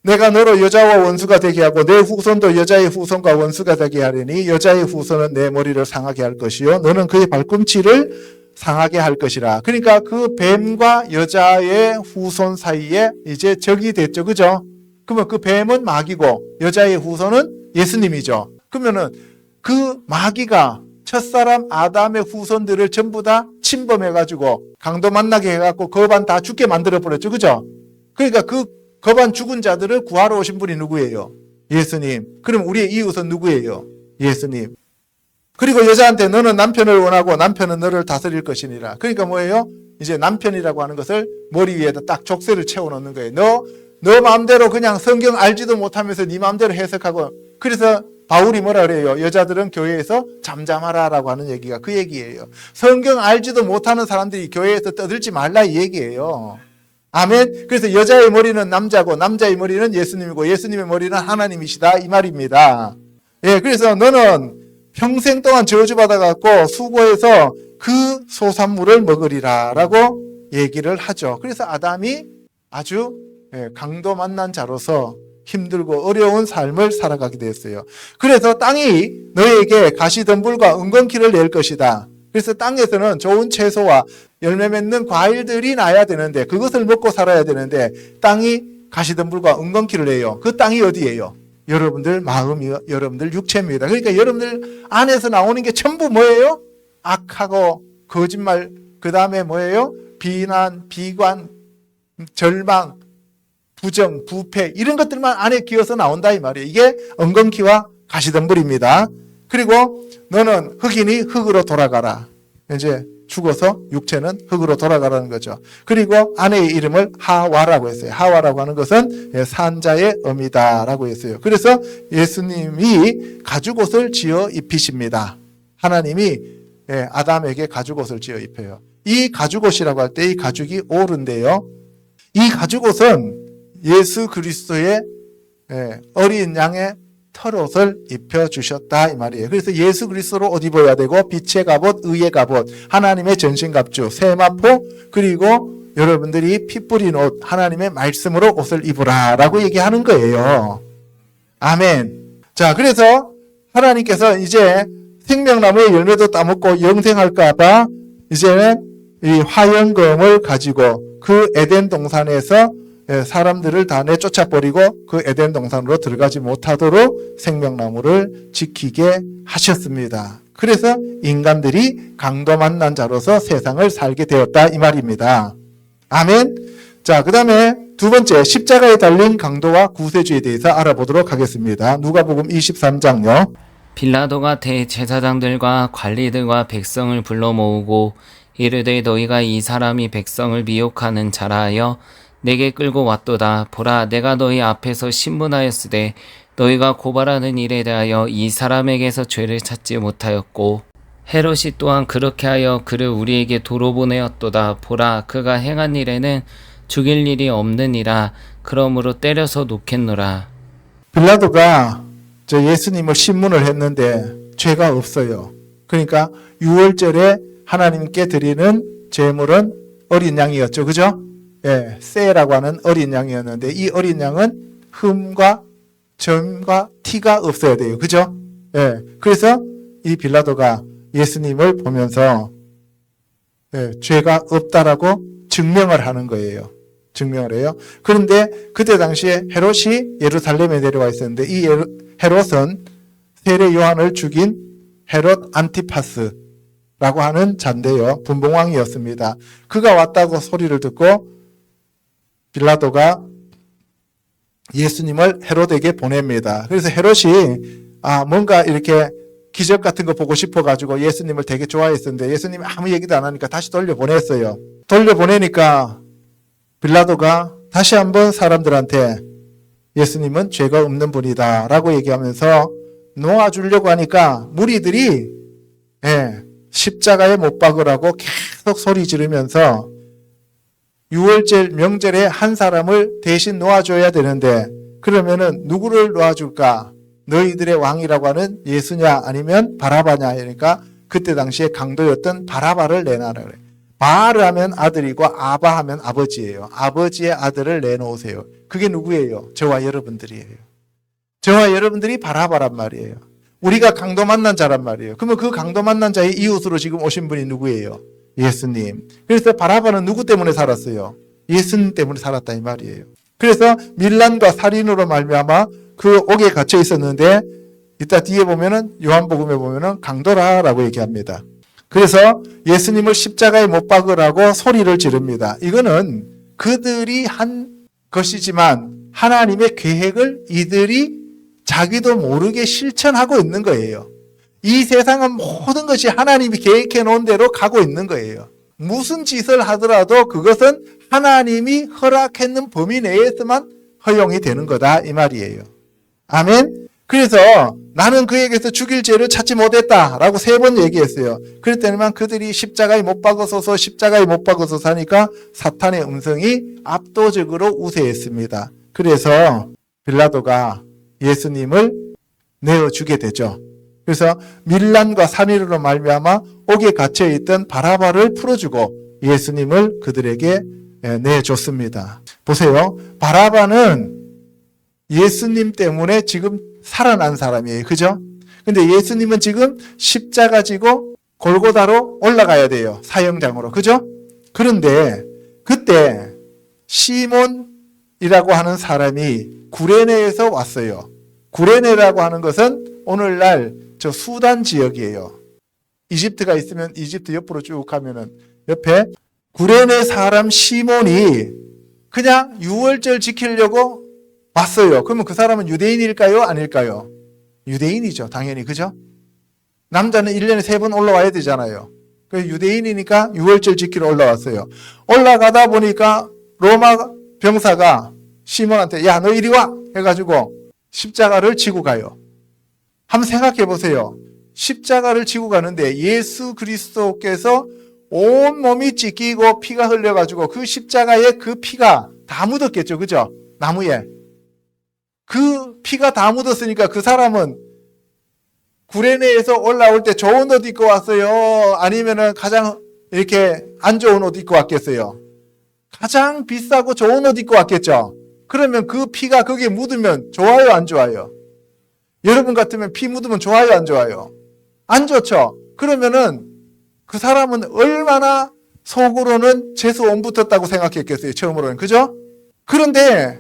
내가 너로 여자와 원수가 되게 하고 내 후손도 여자의 후손과 원수가 되게 하리니 여자의 후손은 내 머리를 상하게 할 것이요 너는 그의 발꿈치를 상하게 할 것이라. 그러니까 그 뱀과 여자의 후손 사이에 이제 적이 됐죠. 그죠? 그러면 그 뱀은 마귀고 여자의 후손은 예수님이죠. 그러면은 그 마귀가 첫사람 아담의 후손들을 전부 다 침범해가지고 강도 만나게 해갖고 거반 다 죽게 만들어버렸죠. 그죠? 그러니까 그 거반 죽은 자들을 구하러 오신 분이 누구예요? 예수님. 그럼 우리의 이웃은 누구예요? 예수님. 그리고 여자한테 너는 남편을 원하고 남편은 너를 다스릴 것이니라. 그러니까 뭐예요? 이제 남편이라고 하는 것을 머리 위에다 딱 족쇄를 채워놓는 거예요. 너 마음대로 그냥 성경 알지도 못하면서 네 마음대로 해석하고. 그래서 바울이 뭐라 그래요? 여자들은 교회에서 잠잠하라라고 하는 얘기가 그 얘기예요. 성경 알지도 못하는 사람들이 교회에서 떠들지 말라 이 얘기예요. 아멘. 그래서 여자의 머리는 남자고 남자의 머리는 예수님이고 예수님의 머리는 하나님이시다 이 말입니다. 예, 그래서 너는 평생 동안 저주받아갖고 수고해서 그 소산물을 먹으리라 라고 얘기를 하죠. 그래서 아담이 아주 강도 만난 자로서 힘들고 어려운 삶을 살아가게 되었어요. 그래서 땅이 너에게 가시덤불과 은건키를 낼 것이다. 그래서 땅에서는 좋은 채소와 열매 맺는 과일들이 나야 되는데 그것을 먹고 살아야 되는데 땅이 가시덤불과 은건키를 내요. 그 땅이 어디예요? 여러분들 마음이요, 여러분들 육체입니다. 그러니까 여러분들 안에서 나오는 게 전부 뭐예요? 악하고 거짓말, 그 다음에 뭐예요? 비난, 비관, 절망, 부정, 부패 이런 것들만 안에 기어서 나온다 이 말이에요. 이게 엉겅퀴와 가시덤불입니다. 그리고 너는 흙이니 흙으로 돌아가라. 이제 죽어서 육체는 흙으로 돌아가라는 거죠. 그리고 아내의 이름을 하와라고 했어요. 하와라고 하는 것은 산자의 어미다라고 했어요. 그래서 예수님이 가죽옷을 지어 입히십니다. 하나님이 아담에게 가죽옷을 지어 입혀요. 이 가죽옷이라고 할 때 이 가죽이 오른데요. 이 가죽옷은 예수 그리스도의 어린 양의 털옷을 입혀주셨다 이 말이에요. 그래서 예수 그리스도로 옷 입어야 되고 빛의 갑옷, 의의 갑옷, 하나님의 전신갑주, 세마포 그리고 여러분들이 피 뿌린 옷, 하나님의 말씀으로 옷을 입으라 라고 얘기하는 거예요. 아멘. 자, 그래서 하나님께서 이제 생명나무의 열매도 따먹고 영생할까 봐 이제는 이 화영검을 가지고 그 에덴 동산에서 사람들을 다 내쫓아버리고 그 에덴 동산으로 들어가지 못하도록 생명나무를 지키게 하셨습니다. 그래서 인간들이 강도 만난 자로서 세상을 살게 되었다 이 말입니다. 아멘. 자, 그 다음에 두 번째 십자가에 달린 강도와 구세주에 대해서 알아보도록 하겠습니다. 누가복음 23장요. 빌라도가 대제사장들과 관리들과 백성을 불러 모으고 이르되 너희가 이 사람이 백성을 미혹하는 자라 하여 내게 끌고 왔도다. 보라, 내가 너희 앞에서 신문하였으되 너희가 고발하는 일에 대하여 이 사람에게서 죄를 찾지 못하였고 헤롯이 또한 그렇게 하여 그를 우리에게 도로 보내었도다. 보라, 그가 행한 일에는 죽일 일이 없느니라. 그러므로 때려서 놓겠노라. 빌라도가 저 예수님을 신문을 했는데 죄가 없어요. 그러니까 유월절에 하나님께 드리는 제물은 어린 양이었죠. 그죠? 예, 세라고 하는 어린 양이었는데 이 어린 양은 흠과 점과 티가 없어야 돼요. 그죠? 예, 그래서 이 빌라도가 예수님을 보면서 죄가 없다라고 증명을 하는 거예요. 증명을 해요. 그런데 그때 당시에 헤롯이 예루살렘에 내려와 있었는데 이 헤롯은 세례 요한을 죽인 헤롯 안티파스라고 하는 자인데요. 분봉왕이었습니다. 그가 왔다고 소리를 듣고 빌라도가 예수님을 헤롯에게 보냅니다. 그래서 헤롯이 뭔가 이렇게 기적 같은 거 보고 싶어가지고 예수님을 되게 좋아했었는데 예수님이 아무 얘기도 안 하니까 다시 돌려보냈어요. 돌려보내니까 빌라도가 다시 한번 사람들한테 예수님은 죄가 없는 분이다 라고 얘기하면서 놓아주려고 하니까 무리들이 십자가에 못 박으라고 계속 소리 지르면서 유월절 명절에 한 사람을 대신 놓아줘야 되는데 그러면은 누구를 놓아줄까? 너희들의 왕이라고 하는 예수냐 아니면 바라바냐 하니까 그때 당시에 강도였던 바라바를 내놔라 그래. 바르 하면 아들이고 아바 하면 아버지예요. 아버지의 아들을 내놓으세요. 그게 누구예요? 저와 여러분들이에요. 저와 여러분들이 바라바란 말이에요. 우리가 강도 만난 자란 말이에요. 그러면 그 강도 만난 자의 이웃으로 지금 오신 분이 누구예요? 예수님. 그래서 바라바는 누구 때문에 살았어요? 예수님 때문에 살았다 이 말이에요. 그래서 밀란과 살인으로 말미암아 그 옥에 갇혀 있었는데 이따 뒤에 보면은 요한복음에 보면은 강도라라고 얘기합니다. 그래서 예수님을 십자가에 못 박으라고 소리를 지릅니다. 이거는 그들이 한 것이지만 하나님의 계획을 이들이 자기도 모르게 실천하고 있는 거예요. 이 세상은 모든 것이 하나님이 계획해 놓은 대로 가고 있는 거예요. 무슨 짓을 하더라도 그것은 하나님이 허락했는 범위 내에서만 허용이 되는 거다 이 말이에요. 아멘. 그래서 나는 그에게서 죽일 죄를 찾지 못했다라고 3번 얘기했어요. 그랬더니만 그들이 십자가에 못 박아서서 십자가에 못 박아서 하니까 사탄의 음성이 압도적으로 우세했습니다. 그래서 빌라도가 예수님을 내어주게 되죠. 그래서 밀란과 살인으로 말미암아 옥에 갇혀 있던 바라바를 풀어주고 예수님을 그들에게 내줬습니다. 보세요. 바라바는 예수님 때문에 지금 살아난 사람이에요. 그죠? 근데 예수님은 지금 십자가 지고 골고다로 올라가야 돼요. 사형장으로. 그죠? 그런데 그때 시몬이라고 하는 사람이 구레네에서 왔어요. 구레네라고 하는 것은 오늘날 저 수단 지역이에요. 이집트가 있으면 이집트 옆으로 쭉 가면은 옆에 구레네 사람 시몬이 그냥 유월절 지키려고 왔어요. 그러면 그 사람은 유대인일까요? 아닐까요? 유대인이죠. 당연히. 그죠? 남자는 1년에 3번 올라와야 되잖아요. 그래서 유대인이니까 유월절 지키러 올라왔어요. 올라가다 보니까 로마 병사가 시몬한테 야, 너 이리 와! 해가지고 십자가를 지고 가요. 한번 생각해 보세요. 십자가를 지고 가는데 예수 그리스도께서 온몸이 찢기고 피가 흘려가지고 그 십자가에 그 피가 다 묻었겠죠. 그죠? 나무에. 그 피가 다 묻었으니까 그 사람은 구레네에서 올라올 때 좋은 옷 입고 왔어요? 아니면은 가장 이렇게 안 좋은 옷 입고 왔겠어요? 가장 비싸고 좋은 옷 입고 왔겠죠? 그러면 그 피가 거기에 묻으면 좋아요? 안 좋아요? 여러분 같으면 피 묻으면 좋아요? 안 좋아요? 안 좋죠? 그러면은 그 사람은 얼마나 속으로는 재수 온 붙었다고 생각했겠어요? 처음으로는. 그죠? 그런데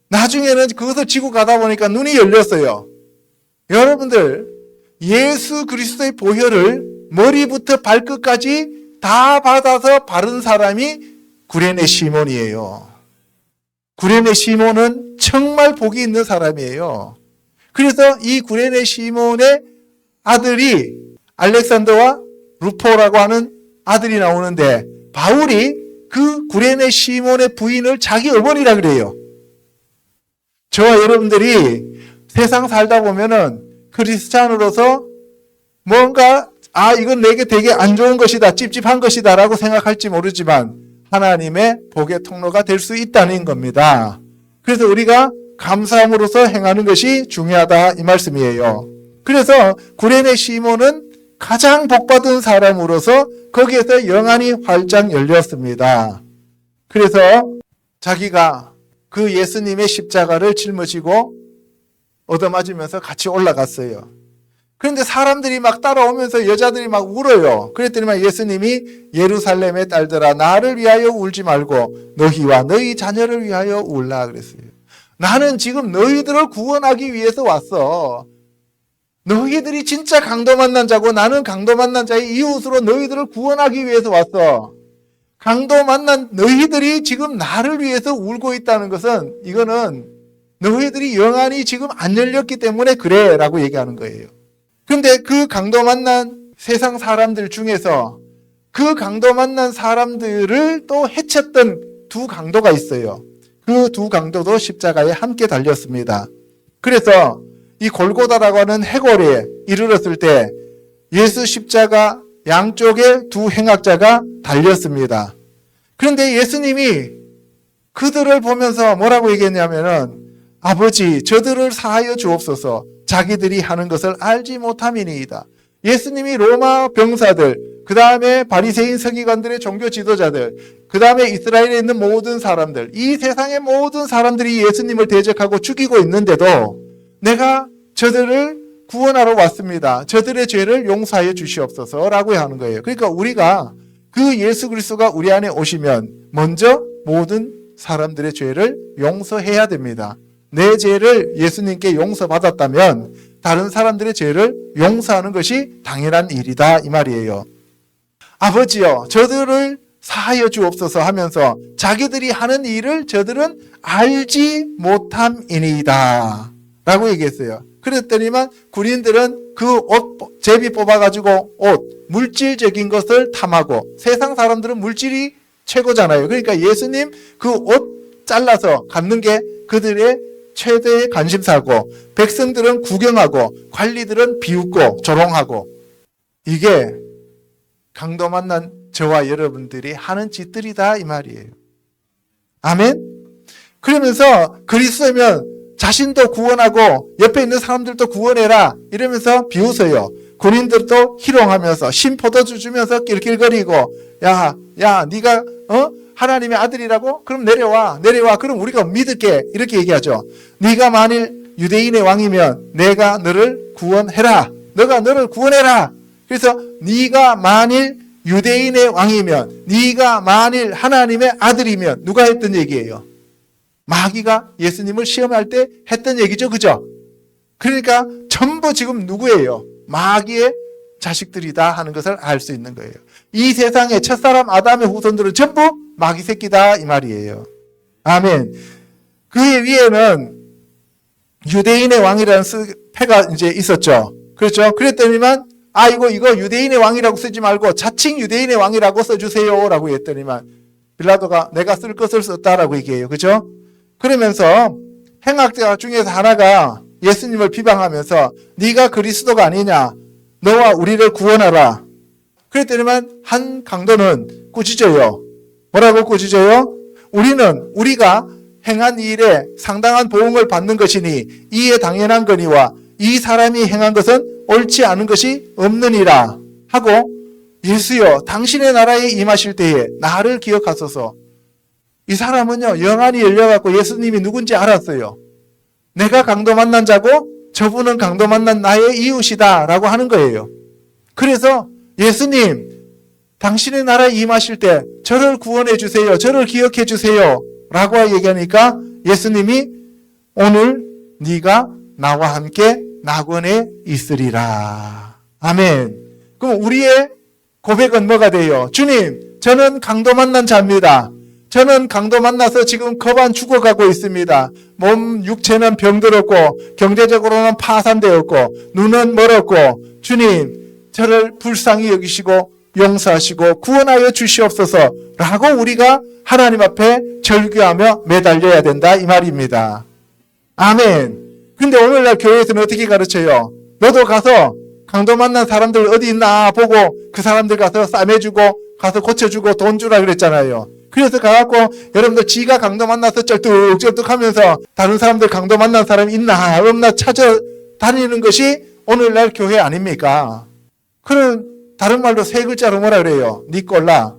나중에는 그것을 지고 가다 보니까 눈이 열렸어요. 여러분들, 예수 그리스도의 보혈을 머리부터 발끝까지 다 받아서 바른 사람이 구레네 시몬이에요. 구레네 시몬은 정말 복이 있는 사람이에요. 그래서 이 구레네 시몬의 아들이 알렉산더와 루포라고 하는 아들이 나오는데 바울이 그 구레네 시몬의 부인을 자기 어머니라 그래요. 저와 여러분들이 세상 살다 보면은 크리스찬으로서 뭔가 이건 내게 되게 안 좋은 것이다, 찝찝한 것이다 라고 생각할지 모르지만 하나님의 복의 통로가 될 수 있다는 겁니다. 그래서 우리가 감사함으로써 행하는 것이 중요하다 이 말씀이에요. 그래서 구레네 시몬은 가장 복받은 사람으로서 거기에서 영안이 활짝 열렸습니다. 그래서 자기가 그 예수님의 십자가를 짊어지고 얻어맞으면서 같이 올라갔어요. 그런데 사람들이 막 따라오면서 여자들이 막 울어요. 그랬더니 예수님이 예루살렘의 딸들아 나를 위하여 울지 말고 너희와 너희 자녀를 위하여 울라 그랬어요. 나는 지금 너희들을 구원하기 위해서 왔어. 너희들이 진짜 강도 만난 자고 나는 강도 만난 자의 이웃으로 너희들을 구원하기 위해서 왔어. 강도 만난 너희들이 지금 나를 위해서 울고 있다는 것은 이거는 너희들이 영안이 지금 안 열렸기 때문에 그래 라고 얘기하는 거예요. 근데 그 강도 만난 세상 사람들 중에서 그 강도 만난 사람들을 또 해쳤던 두 강도가 있어요. 그 두 강도도 십자가에 함께 달렸습니다. 그래서 이 골고다라고 하는 해골에 이르렀을 때 예수 십자가 양쪽에 두 행악자가 달렸습니다. 그런데 예수님이 그들을 보면서 뭐라고 얘기했냐면은 아버지 저들을 사하여 주옵소서 자기들이 하는 것을 알지 못함이니이다. 예수님이 로마 병사들, 그 다음에 바리새인 서기관들의 종교 지도자들, 그 다음에 이스라엘에 있는 모든 사람들, 이 세상의 모든 사람들이 예수님을 대적하고 죽이고 있는데도 내가 저들을 구원하러 왔습니다. 저들의 죄를 용서하여 주시옵소서라고 하는 거예요. 그러니까 우리가 그 예수 그리스도가 우리 안에 오시면 먼저 모든 사람들의 죄를 용서해야 됩니다. 내 죄를 예수님께 용서받았다면 다른 사람들의 죄를 용서하는 것이 당연한 일이다 이 말이에요. 아버지여 저들을 사하여 주옵소서 하면서 자기들이 하는 일을 저들은 알지 못함이니이다 라고 얘기했어요. 그랬더니만 군인들은 그 옷 제비 뽑아가지고 옷 물질적인 것을 탐하고 세상 사람들은 물질이 최고잖아요. 그러니까 예수님 그 옷 잘라서 갖는 게 그들의 최대의 관심사고 백성들은 구경하고 관리들은 비웃고 조롱하고 이게 강도 만난 저와 여러분들이 하는 짓들이다 이 말이에요. 아멘? 그러면서 그리스도면 자신도 구원하고 옆에 있는 사람들도 구원해라 이러면서 비웃어요. 군인들도 희롱하면서 심포도주 주면서 낄낄거리고 야 네가 하나님의 아들이라고? 그럼 내려와 그럼 우리가 믿을게 이렇게 얘기하죠. 네가 만일 유대인의 왕이면 내가 너를 구원해라. 너가 너를 구원해라. 그래서 네가 만일 유대인의 왕이면 네가 만일 하나님의 아들이면 누가 했던 얘기예요? 마귀가 예수님을 시험할 때 했던 얘기죠. 그죠? 그러니까 전부 지금 누구예요? 마귀의 자식들이다 하는 것을 알 수 있는 거예요. 이 세상의 첫사람 아담의 후손들은 전부 마귀 새끼다 이 말이에요. 아멘. 그 위에는 유대인의 왕이라는 패가 이제 있었죠. 그렇죠? 그랬더니만 이거 유대인의 왕이라고 쓰지 말고 자칭 유대인의 왕이라고 써주세요 라고 했더니만 빌라도가 내가 쓸 것을 썼다라고 얘기해요. 그죠? 그러면서 행악자 중에서 하나가 예수님을 비방하면서 네가 그리스도가 아니냐 너와 우리를 구원하라. 그랬더니만 한 강도는 꾸짖어요. 뭐라고 꾸짖어요? 우리가 행한 일에 상당한 보응을 받는 것이니 이에 당연한 거니와 이 사람이 행한 것은 옳지 않은 것이 없느니라 하고 예수여 당신의 나라에 임하실 때에 나를 기억하소서. 이 사람은요 영안이 열려갖고 예수님이 누군지 알았어요. 내가 강도 만난 자고 저분은 강도 만난 나의 이웃이다 라고 하는 거예요. 그래서 예수님 당신의 나라에 임하실 때 저를 구원해 주세요. 저를 기억해 주세요 라고 얘기하니까 예수님이 오늘 네가 나와 함께 낙원에 있으리라. 아멘. 그럼 우리의 고백은 뭐가 돼요? 주님 저는 강도 만난 자입니다. 저는 강도 만나서 지금 거반 죽어가고 있습니다. 몸 육체는 병들었고 경제적으로는 파산되었고 눈은 멀었고 주님 저를 불쌍히 여기시고 용서하시고 구원하여 주시옵소서라고 우리가 하나님 앞에 절규하며 매달려야 된다 이 말입니다. 아멘. 근데 오늘날 교회에서는 어떻게 가르쳐요? 너도 가서 강도 만난 사람들 어디 있나 보고 그 사람들 가서 싸매주고 가서 고쳐주고 돈 주라 그랬잖아요. 그래서 가갖고 여러분들 지가 강도 만나서 쩔뚝쩔뚝 하면서 다른 사람들 강도 만난 사람 있나 없나 찾아다니는 것이 오늘날 교회 아닙니까? 그런 다른 말로 세 글자로 뭐라 그래요? 니꼴라.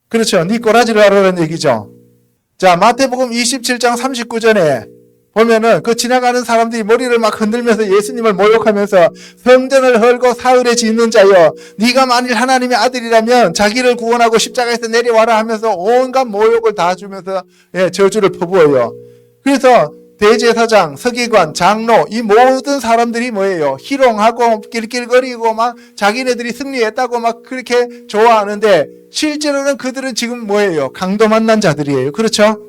그렇죠. 니꼬라지를 하라는 얘기죠. 자, 마태복음 27장 39절에 보면은 그 지나가는 사람들이 머리를 막 흔들면서 예수님을 모욕하면서 성전을 헐고 사흘에 짓는 자여 네가 만일 하나님의 아들이라면 자기를 구원하고 십자가에서 내려와라 하면서 온갖 모욕을 다 주면서 저주를 퍼부어요. 그래서 대제사장, 서기관, 장로 이 모든 사람들이 뭐예요? 희롱하고 낄낄거리고 막 자기네들이 승리했다고 막 그렇게 좋아하는데 실제로는 그들은 지금 뭐예요? 강도 만난 자들이에요. 그렇죠?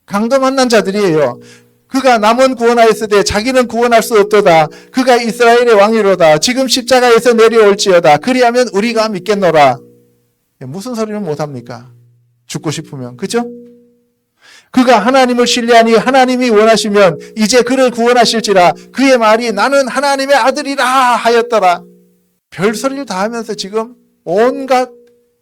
강도 만난 자들이에요. 그가 남은 구원하였으되 자기는 구원할 수 없도다. 그가 이스라엘의 왕이로다. 지금 십자가에서 내려올지어다. 그리하면 우리가 믿겠노라. 무슨 소리는 못합니까? 죽고 싶으면. 그죠? 그가 하나님을 신뢰하니 하나님이 원하시면 이제 그를 구원하실지라. 그의 말이 나는 하나님의 아들이라 하였더라. 별소리를 다 하면서 지금 온갖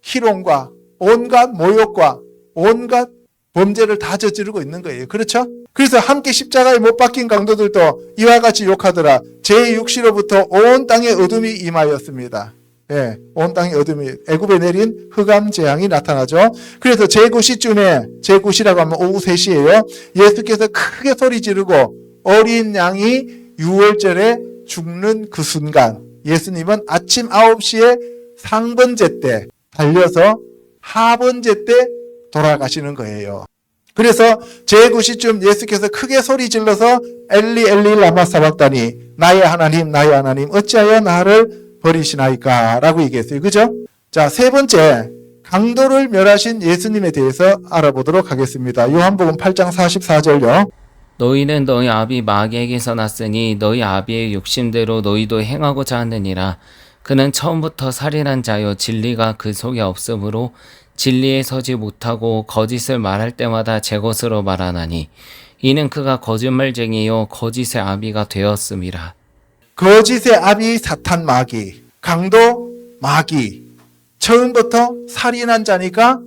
희롱과 온갖 모욕과 온갖 범죄를 다 저지르고 있는 거예요. 그렇죠? 그래서 함께 십자가에 못 박힌 강도들도 이와 같이 욕하더라. 제6시로부터 온 땅에 어둠이 임하였습니다. 예, 온 땅에 어둠이 애굽에 내린 흑암 재앙이 나타나죠. 그래서 제9시쯤에 제9시라고 하면 오후 3시예요. 예수께서 크게 소리 지르고 어린 양이 유월절에 죽는 그 순간 예수님은 아침 9시에 상번제 때 달려서 하번제 때 돌아가시는 거예요. 그래서 제9시쯤 예수께서 크게 소리 질러서 엘리 엘리 라마 사박다니 나의 하나님 어찌하여 나를 버리시나이까 라고 얘기했어요. 그죠? 자, 세 번째 강도를 멸하신 예수님에 대해서 알아보도록 하겠습니다. 요한복음 8장 44절요. 너희는 너희 아비 마귀에게서 났으니 너희 아비의 욕심대로 너희도 행하고자 하느니라. 그는 처음부터 살인한 자요 진리가 그 속에 없으므로 진리에 서지 못하고 거짓을 말할 때마다 제 것으로 말하나니 이는 그가 거짓말쟁이요 거짓의 아비가 되었음이라. 거짓의 아비 사탄 마귀, 강도 마귀. 처음부터 살인한 자니까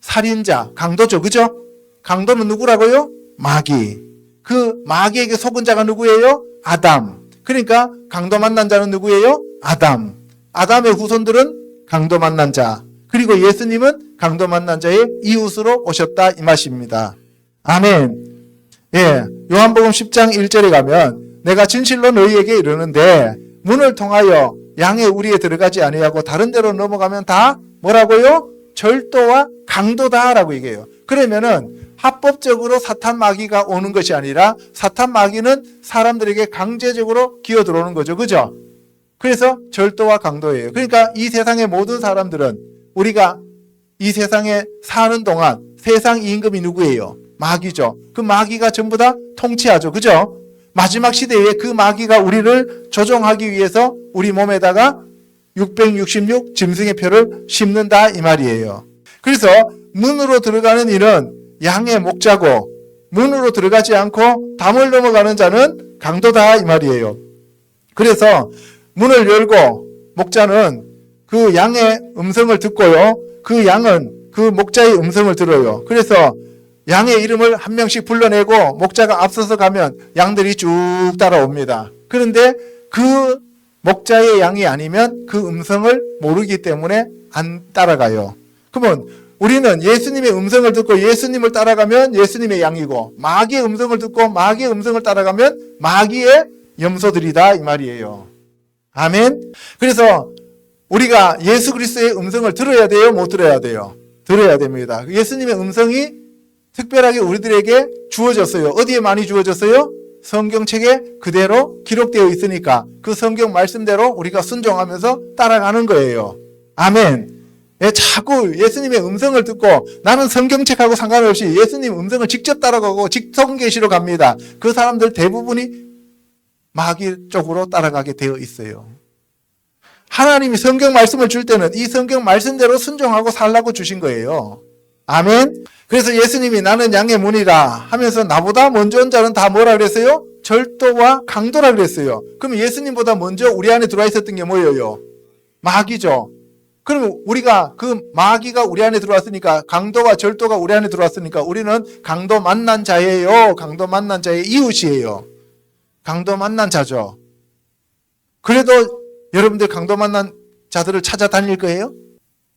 살인자, 강도죠. 그죠? 강도는 누구라고요? 마귀. 그 마귀에게 속은 자가 누구예요? 아담. 그러니까 강도 만난 자는 누구예요? 아담. 아담의 후손들은 강도 만난 자. 그리고 예수님은 강도 만난 자의 이웃으로 오셨다 이 말입니다. 아멘. 예, 요한복음 10장 1절에 가면 내가 진실로 너희에게 이르는데 문을 통하여 양의 우리에 들어가지 아니하고 다른 데로 넘어가면 다 뭐라고요? 절도와 강도다라고 얘기해요. 그러면은 합법적으로 사탄 마귀가 오는 것이 아니라 사탄 마귀는 사람들에게 강제적으로 기어 들어오는 거죠. 그죠? 그래서 절도와 강도예요. 그러니까 이 세상의 모든 사람들은 우리가 이 세상에 사는 동안 세상 임금이 누구예요? 마귀죠. 그 마귀가 전부 다 통치하죠. 그죠? 마지막 시대에 그 마귀가 우리를 조종하기 위해서 우리 몸에다가 666 짐승의 표를 심는다 이 말이에요. 그래서 문으로 들어가는 일은 양의 목자고 문으로 들어가지 않고 담을 넘어가는 자는 강도다 이 말이에요. 그래서 문을 열고 목자는 그 양의 음성을 듣고요. 그 양은 그 목자의 음성을 들어요. 그래서 양의 이름을 한 명씩 불러내고 목자가 앞서서 가면 양들이 쭉 따라옵니다. 그런데 그 목자의 양이 아니면 그 음성을 모르기 때문에 안 따라가요. 그러면 우리는 예수님의 음성을 듣고 예수님을 따라가면 예수님의 양이고 마귀의 음성을 듣고 마귀의 음성을 따라가면 마귀의 염소들이다 이 말이에요. 아멘. 그래서 우리가 예수 그리스도의 음성을 들어야 돼요? 못 들어야 돼요? 들어야 됩니다. 예수님의 음성이 특별하게 우리들에게 주어졌어요. 어디에 많이 주어졌어요? 성경책에 그대로 기록되어 있으니까 그 성경 말씀대로 우리가 순종하면서 따라가는 거예요. 아멘. 예, 자꾸 예수님의 음성을 듣고 나는 성경책하고 상관없이 예수님 음성을 직접 따라가고 직통계시로 갑니다. 그 사람들 대부분이 마귀 쪽으로 따라가게 되어 있어요. 하나님이 성경 말씀을 줄 때는 이 성경 말씀대로 순종하고 살라고 주신 거예요. 아멘. 그래서 예수님이 나는 양의 문이라 하면서 나보다 먼저 온 자는 다 뭐라 그랬어요? 절도와 강도라 그랬어요. 그럼 예수님보다 먼저 우리 안에 들어와 있었던 게 뭐예요? 마귀죠. 그럼 우리가 그 마귀가 우리 안에 들어왔으니까, 강도와 절도가 우리 안에 들어왔으니까 우리는 강도 만난 자예요. 강도 만난 자의 이웃이에요. 강도 만난 자죠. 그래도 여러분들 강도 만난 자들을 찾아다닐 거예요?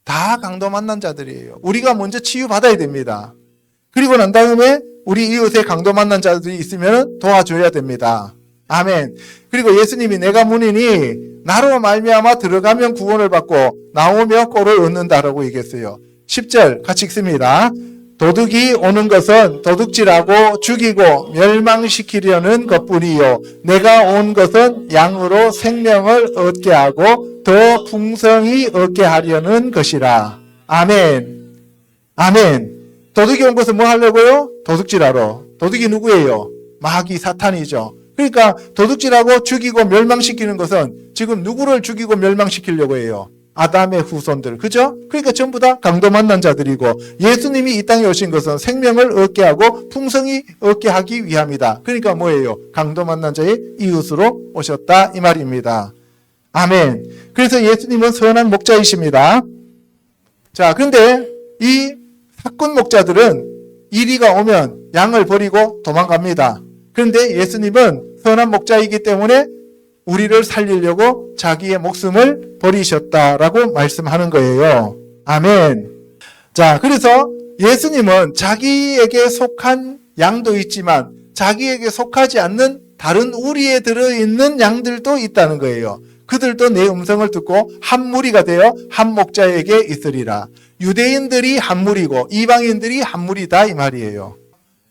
다 강도 만난 자들이에요. 우리가 먼저 치유받아야 됩니다. 그리고 난 다음에 우리 이웃에 강도 만난 자들이 있으면 도와줘야 됩니다. 아멘. 그리고 예수님이 내가 문이니 나로 말미암아 들어가면 구원을 받고 나오며 꼴을 얻는다라고 얘기했어요. 10절 같이 읽습니다. 도둑이 오는 것은 도둑질하고 죽이고 멸망시키려는 것뿐이요 내가 온 것은 양으로 생명을 얻게 하고 더 풍성히 얻게 하려는 것이라. 아멘. 아멘. 도둑이 온 것은 뭐 하려고요? 도둑질하러. 도둑이 누구예요? 마귀 사탄이죠. 그러니까 도둑질하고 죽이고 멸망시키는 것은 지금 누구를 죽이고 멸망시키려고 해요? 아담의 후손들. 그죠? 그러니까 전부 다 강도 만난 자들이고 예수님이 이 땅에 오신 것은 생명을 얻게 하고 풍성히 얻게 하기 위함이다. 그러니까 뭐예요? 강도 만난 자의 이웃으로 오셨다 이 말입니다. 아멘. 그래서 예수님은 선한 목자이십니다. 자, 그런데 이 사꾼 목자들은 이리가 오면 양을 버리고 도망갑니다. 그런데 예수님은 선한 목자이기 때문에 우리를 살리려고 자기의 목숨을 버리셨다라고 말씀하는 거예요. 아멘. 자, 그래서 예수님은 자기에게 속한 양도 있지만 자기에게 속하지 않는 다른 우리에 들어있는 양들도 있다는 거예요. 그들도 내 음성을 듣고 한 무리가 되어 한 목자에게 있으리라. 유대인들이 한 무리고 이방인들이 한 무리다 이 말이에요.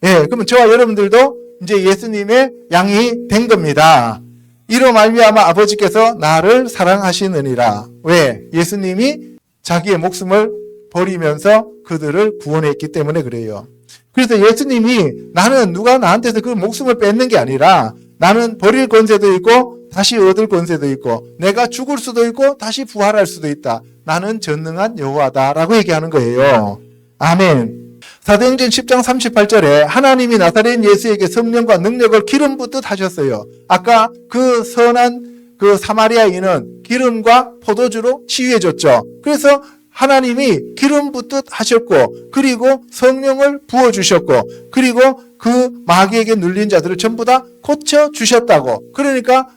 예, 그러면 저와 여러분들도 이제 예수님의 양이 된 겁니다. 이로 말미암아 아버지께서 나를 사랑하시느니라. 왜? 예수님이 자기의 목숨을 버리면서 그들을 구원했기 때문에 그래요. 그래서 예수님이 나는 누가 나한테서 그 목숨을 뺏는 게 아니라 나는 버릴 권세도 있고 다시 얻을 권세도 있고 내가 죽을 수도 있고 다시 부활할 수도 있다. 나는 전능한 여호와다라고 얘기하는 거예요. 아멘. 사도행전 10장 38절에 하나님이 나사렛 예수에게 성령과 능력을 기름 붓듯 하셨어요. 아까 그 선한 그 사마리아인은 기름과 포도주로 치유해줬죠. 그래서 하나님이 기름 붓듯 하셨고 그리고 성령을 부어주셨고 그리고 그 마귀에게 눌린 자들을 전부 다 고쳐주셨다고. 그러니까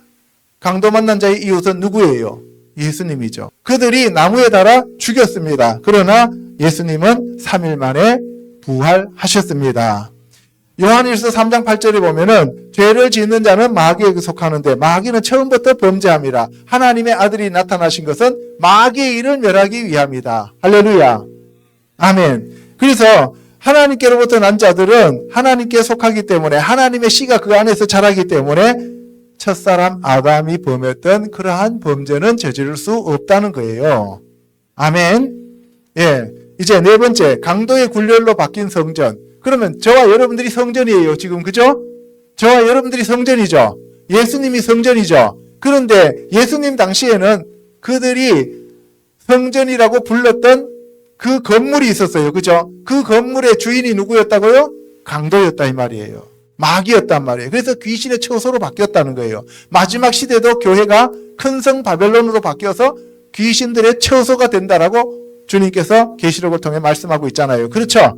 강도 만난 자의 이웃은 누구예요? 예수님이죠. 그들이 나무에 달아 죽였습니다. 그러나 예수님은 3일 만에 부활하셨습니다. 요한일서 3장 8절에 보면은 죄를 짓는 자는 마귀에게 속하는데 마귀는 처음부터 범죄함이라. 하나님의 아들이 나타나신 것은 마귀의 일을 멸하기 위함이다. 할렐루야. 아멘. 그래서 하나님께로부터 난 자들은 하나님께 속하기 때문에 하나님의 씨가 그 안에서 자라기 때문에 첫사람 아담이 범했던 그러한 범죄는 저지를 수 없다는 거예요. 아멘. 예. 이제 네 번째, 강도의 굴렬로 바뀐 성전. 그러면 저와 여러분들이 성전이에요, 지금. 그죠? 저와 여러분들이 성전이죠. 예수님이 성전이죠. 그런데 예수님 당시에는 그들이 성전이라고 불렀던 그 건물이 있었어요. 그죠? 그 건물의 주인이 누구였다고요? 강도였다 이 말이에요. 마귀였단 말이에요. 그래서 귀신의 처소로 바뀌었다는 거예요. 마지막 시대도 교회가 큰 성 바벨론으로 바뀌어서 귀신들의 처소가 된다라고 주님께서 계시록을 통해 말씀하고 있잖아요. 그렇죠?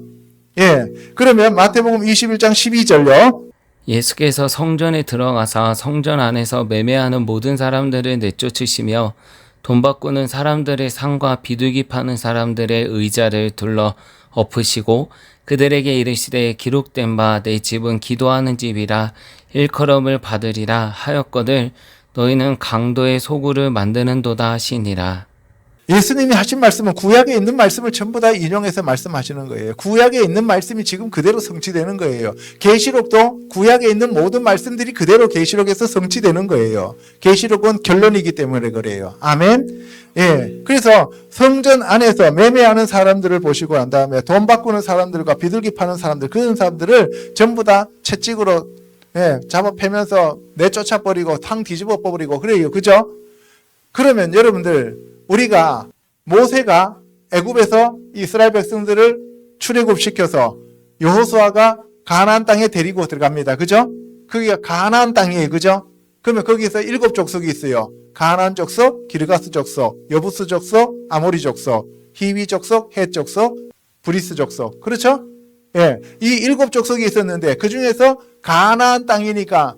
예. 그러면 마태복음 21장 12절요. 예수께서 성전에 들어가사 성전 안에서 매매하는 모든 사람들을 내쫓으시며 돈 바꾸는 사람들의 상과 비둘기 파는 사람들의 의자를 둘러 엎으시고 그들에게 이르시되 기록된 바 내 집은 기도하는 집이라 일컬음을 받으리라 하였거늘 너희는 강도의 소굴을 만드는도다 하시니라. 예수님이 하신 말씀은 구약에 있는 말씀을 전부 다 인용해서 말씀하시는 거예요. 구약에 있는 말씀이 지금 그대로 성취되는 거예요. 계시록도 구약에 있는 모든 말씀들이 그대로 계시록에서 성취되는 거예요. 계시록은 결론이기 때문에 그래요. 아멘. 예. 그래서 성전 안에서 매매하는 사람들을 보시고 난 다음에 돈 바꾸는 사람들과 비둘기 파는 사람들, 그런 사람들을 전부 다 채찍으로 잡아 패면서 내쫓아 버리고 탕 뒤집어 버리고 그래요. 그죠? 그러면 여러분들, 우리가 모세가 애굽에서 이스라엘 백성들을 출애굽시켜서 여호수아가 가나안 땅에 데리고 들어갑니다. 그죠? 거기가 가나안 땅이에요. 그죠? 그러면 거기서 7 족속이 있어요. 가나안 족속, 기르가스 족속, 여부스 족속, 아모리 족속, 히위 족속, 헷 족속, 브리스 족속. 그렇죠? 예. 이 7 족속이 있었는데 그 중에서 가나안 땅이니까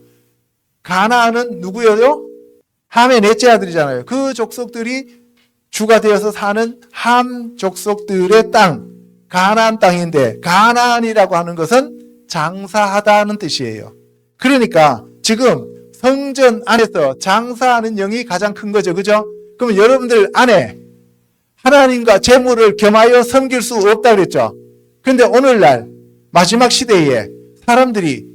가나안은 누구예요? 함의 넷째 아들이잖아요. 그 족속들이 주가 되어서 사는 함 족속들의 땅, 가나안 땅인데 가나안이라고 하는 것은 장사하다는 뜻이에요. 그러니까 지금 성전 안에서 장사하는 영이 가장 큰 거죠. 그죠? 그럼 여러분들 안에 하나님과 재물을 겸하여 섬길 수 없다 그랬죠. 그런데 오늘날 마지막 시대에 사람들이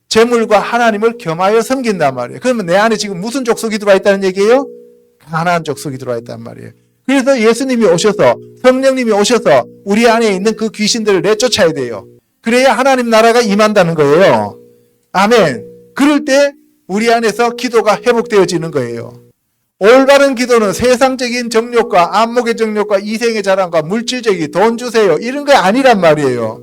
재물과 하나님을 겸하여 섬긴단 말이에요. 그러면 내 안에 지금 무슨 족속이 들어와 있다는 얘기예요? 가나안 족속이 들어와 있단 말이에요. 그래서 예수님이 오셔서, 성령님이 오셔서 우리 안에 있는 그 귀신들을 내쫓아야 돼요. 그래야 하나님 나라가 임한다는 거예요. 아멘. 그럴 때 우리 안에서 기도가 회복되어지는 거예요. 올바른 기도는 세상적인 정욕과 안목의 정욕과 이생의 자랑과 물질적인 돈 주세요 이런 게 아니란 말이에요.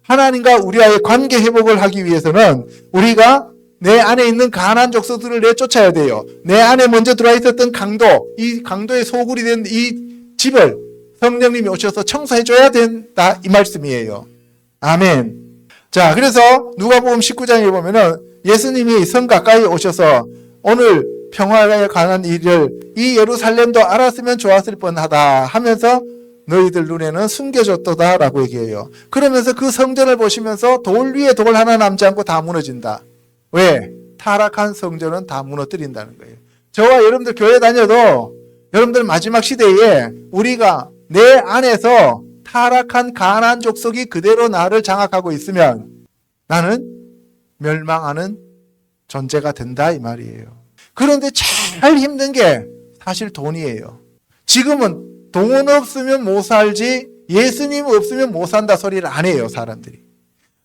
하나님과 우리와의 관계 회복을 하기 위해서는 우리가 내 안에 있는 가나안 족속들을 내쫓아야 돼요. 내 안에 먼저 들어와 있었던 강도, 이 강도의 소굴이 된 이 집을 성령님이 오셔서 청소해 줘야 된다 이 말씀이에요. 아멘. 자, 그래서 누가복음 19장에 보면은 예수님이 성 가까이 오셔서 오늘 평화에 관한 일을 이 예루살렘도 알았으면 좋았을 뻔하다 하면서 너희들 눈에는 숨겨졌도다 라고 얘기해요. 그러면서 그 성전을 보시면서 돌 위에 돌 하나 남지 않고 다 무너진다. 왜? 타락한 성전은 다 무너뜨린다는 거예요. 저와 여러분들 교회 다녀도 여러분들 마지막 시대에 우리가 내 안에서 타락한 가나안 족속이 그대로 나를 장악하고 있으면 나는 멸망하는 존재가 된다 이 말이에요. 그런데 제일 힘든 게 사실 돈이에요. 지금은 돈 없으면 못 살지 예수님 없으면 못 산다 소리를 안 해요 사람들이.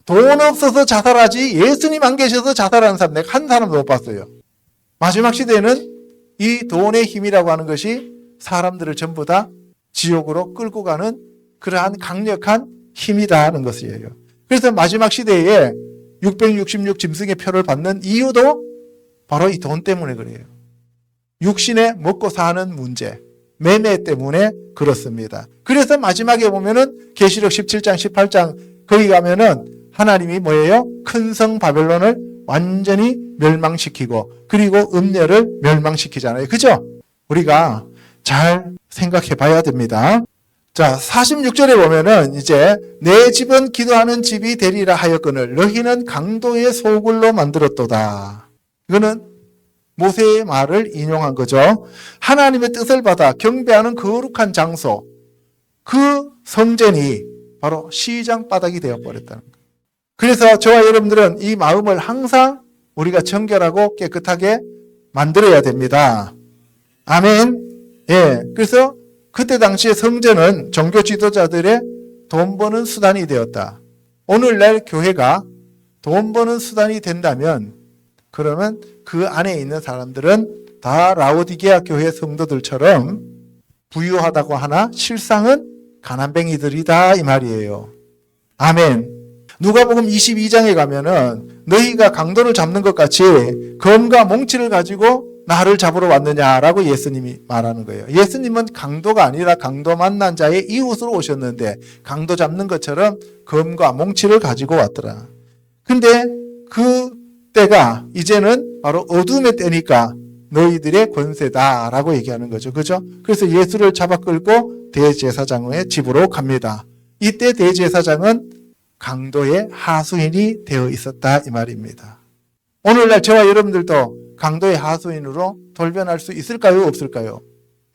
돈 없어서 자살하지 예수님 안 계셔서 자살하는 사람 내가 한 사람도 못 봤어요. 마지막 시대에는 이 돈의 힘이라고 하는 것이 사람들을 전부 다 지옥으로 끌고 가는 그러한 강력한 힘이라는 것이에요. 그래서 마지막 시대에 666 짐승의 표를 받는 이유도 바로 이 돈 때문에 그래요. 육신에 먹고 사는 문제, 매매 때문에 그렇습니다. 그래서 마지막에 보면은 계시록 17장, 18장 거기 가면은 하나님이 뭐예요? 큰 성 바벨론을 완전히 멸망시키고 그리고 음녀를 멸망시키잖아요. 그죠? 우리가 잘 생각해 봐야 됩니다. 자, 46절에 보면은 이제 내 집은 기도하는 집이 되리라 하였거늘 너희는 강도의 소굴로 만들었도다. 이거는 모세의 말을 인용한 거죠. 하나님의 뜻을 받아 경배하는 거룩한 장소, 그 성전이 바로 시장 바닥이 되어버렸다는 거예요. 그래서 저와 여러분들은 이 마음을 항상 우리가 정결하고 깨끗하게 만들어야 됩니다. 아멘. 예. 그래서 그때 당시에 성전은 종교 지도자들의 돈 버는 수단이 되었다. 오늘날 교회가 돈 버는 수단이 된다면 그러면 그 안에 있는 사람들은 다 라오디게아 교회 성도들처럼 부유하다고 하나 실상은 가난뱅이들이다 이 말이에요. 아멘. 누가복음 22장에 가면은 너희가 강도를 잡는 것 같이 검과 몽치를 가지고 나를 잡으러 왔느냐라고 예수님이 말하는 거예요. 예수님은 강도가 아니라 강도 만난 자의 이웃으로 오셨는데 강도 잡는 것처럼 검과 몽치를 가지고 왔더라. 근데 그 때가 이제는 바로 어둠의 때니까 너희들의 권세다라고 얘기하는 거죠. 그죠? 그래서 예수를 잡아 끌고 대제사장의 집으로 갑니다. 이때 대제사장은 강도의 하수인이 되어 있었다 이 말입니다. 오늘날 저와 여러분들도 강도의 하수인으로 돌변할 수 있을까요? 없을까요?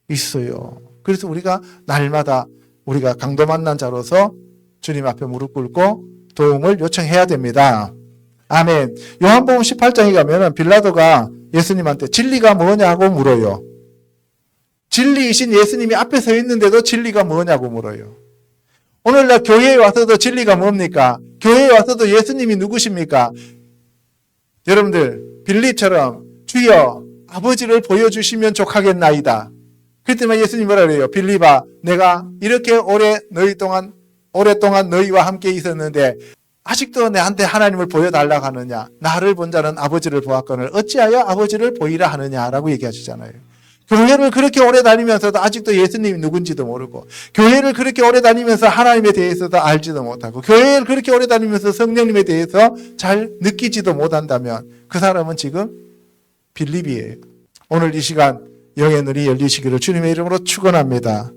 있어요. 그래서 우리가 날마다 우리가 강도 만난 자로서 주님 앞에 무릎 꿇고 도움을 요청해야 됩니다. 아멘. 요한복음 18장에 가면은 빌라도가 예수님한테 진리가 뭐냐고 물어요. 진리이신 예수님이 앞에 서 있는데도 진리가 뭐냐고 물어요. 오늘날 교회에 와서도 진리가 뭡니까? 교회에 와서도 예수님이 누구십니까? 여러분들 빌립처럼 주여 아버지를 보여주시면 족하겠나이다. 그때만 예수님 뭐라 그래요? 빌립아, 내가 이렇게 오랫동안 너희와 함께 있었는데 아직도 내한테 하나님을 보여달라고 하느냐? 나를 본 자는 아버지를 보았거늘 어찌하여 아버지를 보이라 하느냐라고 얘기하시잖아요. 교회를 그렇게 오래 다니면서도 아직도 예수님이 누군지도 모르고, 교회를 그렇게 오래 다니면서 하나님에 대해서도 알지도 못하고, 교회를 그렇게 오래 다니면서 성령님에 대해서 잘 느끼지도 못한다면 그 사람은 지금 빌립이에요. 오늘 이 시간 영의 눈이 열리시기를 주님의 이름으로 축원합니다.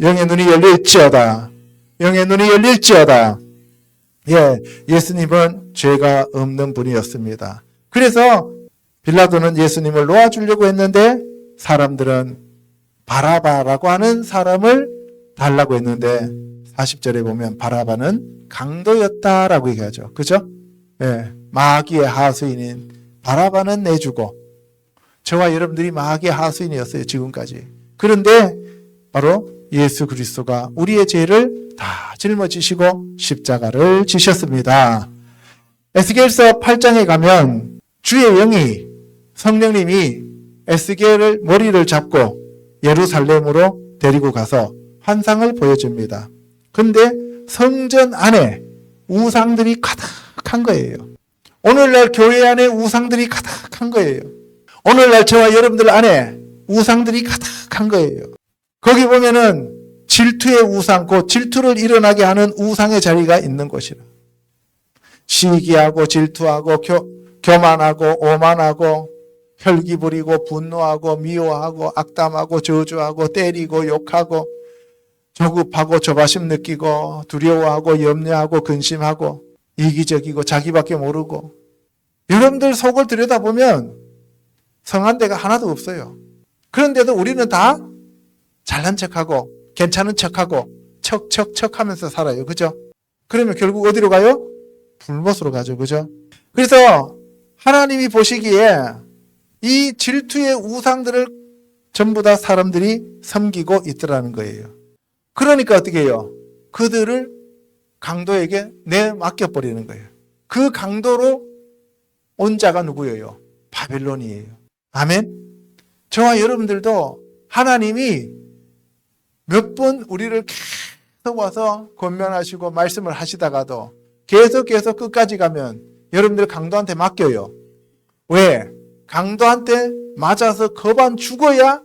영의 눈이 열릴지어다. 영의 눈이 열릴지어다. 예, 예수님은 죄가 없는 분이었습니다. 그래서 빌라도는 예수님을 놓아주려고 했는데 사람들은 바라바라고 하는 사람을 달라고 했는데 40절에 보면 바라바는 강도였다라고 얘기하죠. 그죠? 예, 마귀의 하수인인 바라바는 내주고, 저와 여러분들이 마귀의 하수인이었어요, 지금까지. 그런데 바로 예수 그리스도가 우리의 죄를 다 짊어지시고 십자가를 지셨습니다. 에스겔서 8장에 가면 주의 영이, 성령님이 에스겔을 머리를 잡고 예루살렘으로 데리고 가서 환상을 보여줍니다. 근데 성전 안에 우상들이 가득한 거예요. 오늘날 교회 안에 우상들이 가득한 거예요. 오늘날 저와 여러분들 안에 우상들이 가득한 거예요. 거기 보면은 질투의 우상, 그 질투를 일어나게 하는 우상의 자리가 있는 곳이라. 시기하고 질투하고 교만하고 오만하고 혈기 부리고 분노하고 미워하고 악담하고 저주하고 때리고 욕하고 조급하고 조바심 느끼고 두려워하고 염려하고 근심하고 이기적이고 자기밖에 모르고, 여러분들 속을 들여다보면 성한 데가 하나도 없어요. 그런데도 우리는 다 잘난 척하고 괜찮은 척하고 척 하면서 살아요. 그죠? 그러면 결국 어디로 가요? 불못으로 가죠. 그죠? 그래서 하나님이 보시기에 이 질투의 우상들을 전부 다 사람들이 섬기고 있더라는 거예요. 그러니까 어떻게 해요? 그들을 강도에게 내맡겨버리는 거예요. 그 강도로 온 자가 누구예요? 바벨론이에요. 아멘? 저와 여러분들도 하나님이 몇 번 우리를 계속 와서 권면하시고 말씀을 하시다가도 계속 끝까지 가면 여러분들 강도한테 맡겨요. 왜? 강도한테 맞아서 거반 죽어야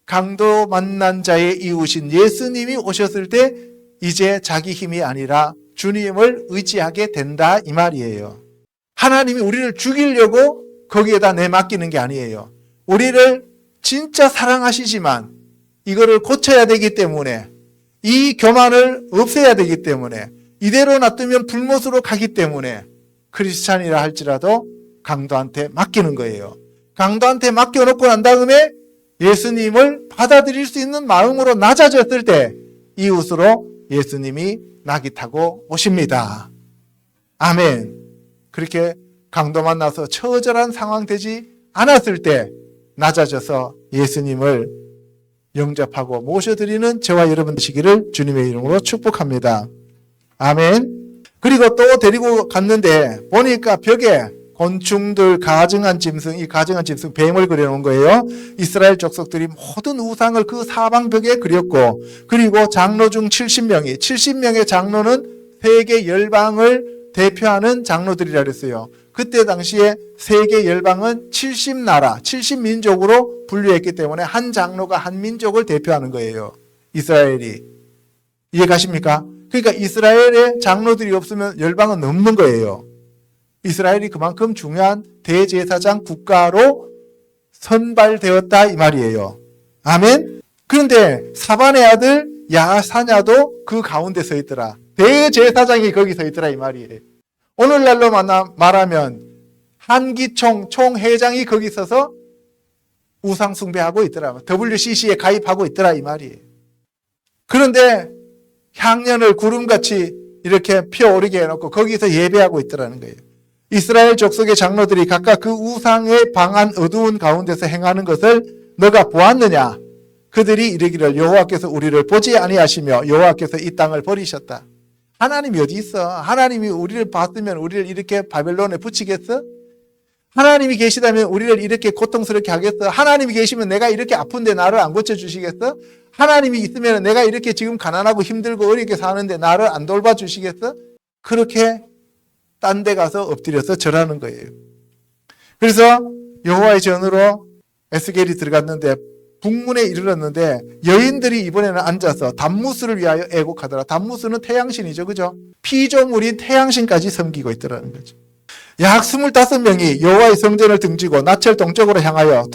강도 만난 자의 이웃인 예수님이 오셨을 때 이제 자기 힘이 아니라 주님을 의지하게 된다, 이 말이에요. 하나님이 우리를 죽이려고 거기에다 내맡기는 게 아니에요. 우리를 진짜 사랑하시지만 이거를 고쳐야 되기 때문에, 이 교만을 없애야 되기 때문에, 이대로 놔두면 불못으로 가기 때문에 크리스찬이라 할지라도 강도한테 맡기는 거예요. 강도한테 맡겨놓고 난 다음에 예수님을 받아들일 수 있는 마음으로 낮아졌을 때 이웃으로 예수님이 낙이 타고 오십니다. 아멘. 그렇게 강도 만나서 처절한 상황 되지 않았을 때 낮아져서 예수님을 영접하고 모셔드리는 저와 여러분 되시기를 주님의 이름으로 축복합니다. 아멘. 그리고 또 데리고 갔는데 보니까 벽에 곤충들, 가증한 짐승, 이 가증한 짐승 뱀을 그려놓은 거예요. 이스라엘 족속들이 모든 우상을 그 사방벽에 그렸고, 그리고 장로 중 70명의 장로는 세계 열방을 대표하는 장로들이라 그랬어요. 그때 당시에 세계 열방은 70나라, 70민족으로 분류했기 때문에 한 장로가 한 민족을 대표하는 거예요. 이스라엘이. 이해가십니까? 그러니까 이스라엘의 장로들이 없으면 열방은 없는 거예요. 이스라엘이 그만큼 중요한 대제사장 국가로 선발되었다, 이 말이에요. 아멘? 그런데 사반의 아들 야사냐도 그 가운데 서 있더라. 대제사장이 거기 서 있더라, 이 말이에요. 오늘날로 말하면 한기총 총회장이 거기 서서 우상 숭배하고 있더라. WCC에 가입하고 있더라, 이 말이에요. 그런데 향년을 구름같이 이렇게 피어오르게 해놓고 거기서 예배하고 있더라는 거예요. 이스라엘 족속의 장로들이 각각 그 우상의 방한 어두운 가운데서 행하는 것을 너가 보았느냐? 그들이 이르기를 여호와께서 우리를 보지 아니하시며 여호와께서 이 땅을 버리셨다. 하나님이 어디 있어? 하나님이 우리를 봤으면 우리를 이렇게 바벨론에 붙이겠어? 하나님이 계시다면 우리를 이렇게 고통스럽게 하겠어? 하나님이 계시면 내가 이렇게 아픈데 나를 안 고쳐주시겠어? 하나님이 있으면 내가 이렇게 지금 가난하고 힘들고 어렵게 사는데 나를 안 돌봐주시겠어? 그렇게 딴 데 가서 엎드려서 절하는 거예요. 그래서 여호와의 전으로 에스겔이 들어갔는데 북문에 이르렀는데 여인들이 이번에는 앉아서 단무스를 위하여 애곡하더라. 단무스는 태양신이죠. 그죠? 피조물인 태양신까지 섬기고 있더라는 거죠. 약 25명이 여호와의 성전을 등지고 나철 동쪽으로 향하여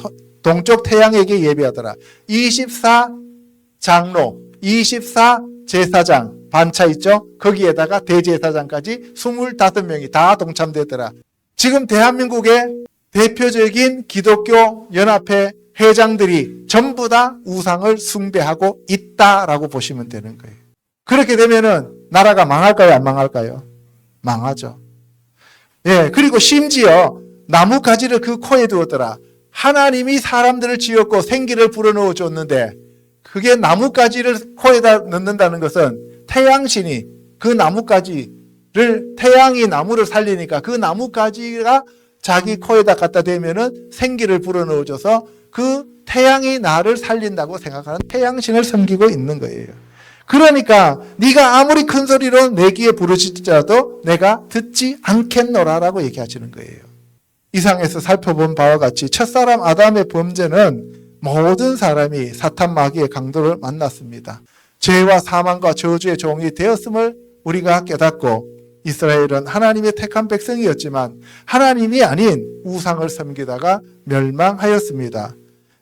동쪽 태양에게 예배하더라. 24장로, 24제사장 반차 있죠? 거기에다가 대제사장까지 25명이 다 동참되더라. 지금 대한민국의 대표적인 기독교 연합회 회장들이 전부 다 우상을 숭배하고 있다라고 보시면 되는 거예요. 그렇게 되면은 나라가 망할까요? 안 망할까요? 망하죠. 예, 그리고 심지어 나뭇가지를 그 코에 두었더라. 하나님이 사람들을 지었고 생기를 불어넣어 줬는데 그게 나뭇가지를 코에다 넣는다는 것은 태양신이 그 나뭇가지를 태양이 나무를 살리니까 그 나뭇가지가 자기 코에다 갖다 대면은 생기를 불어넣어 줘서 그 태양이 나를 살린다고 생각하는 태양신을 섬기고 있는 거예요. 그러니까 네가 아무리 큰 소리로 내 귀에 부르짖더라도 내가 듣지 않겠노라라고 얘기하시는 거예요. 이상에서 살펴본 바와 같이 첫사람 아담의 범죄는 모든 사람이 사탄 마귀의 강도를 만났습니다. 죄와 사망과 저주의 종이 되었음을 우리가 깨닫고 이스라엘은 하나님의 택한 백성이었지만 하나님이 아닌 우상을 섬기다가 멸망하였습니다.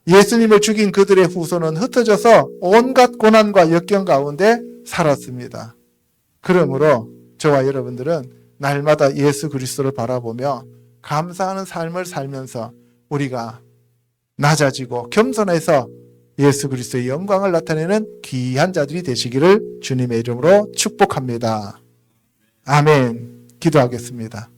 예수님을 죽인 그들의 후손은 흩어져서 온갖 고난과 역경 가운데 살았습니다. 그러므로 저와 여러분들은 날마다 예수 그리스도를 바라보며 감사하는 삶을 살면서 우리가 낮아지고 겸손해서 예수 그리스도의 영광을 나타내는 귀한 자들이 되시기를 주님의 이름으로 축복합니다. 아멘. 기도하겠습니다.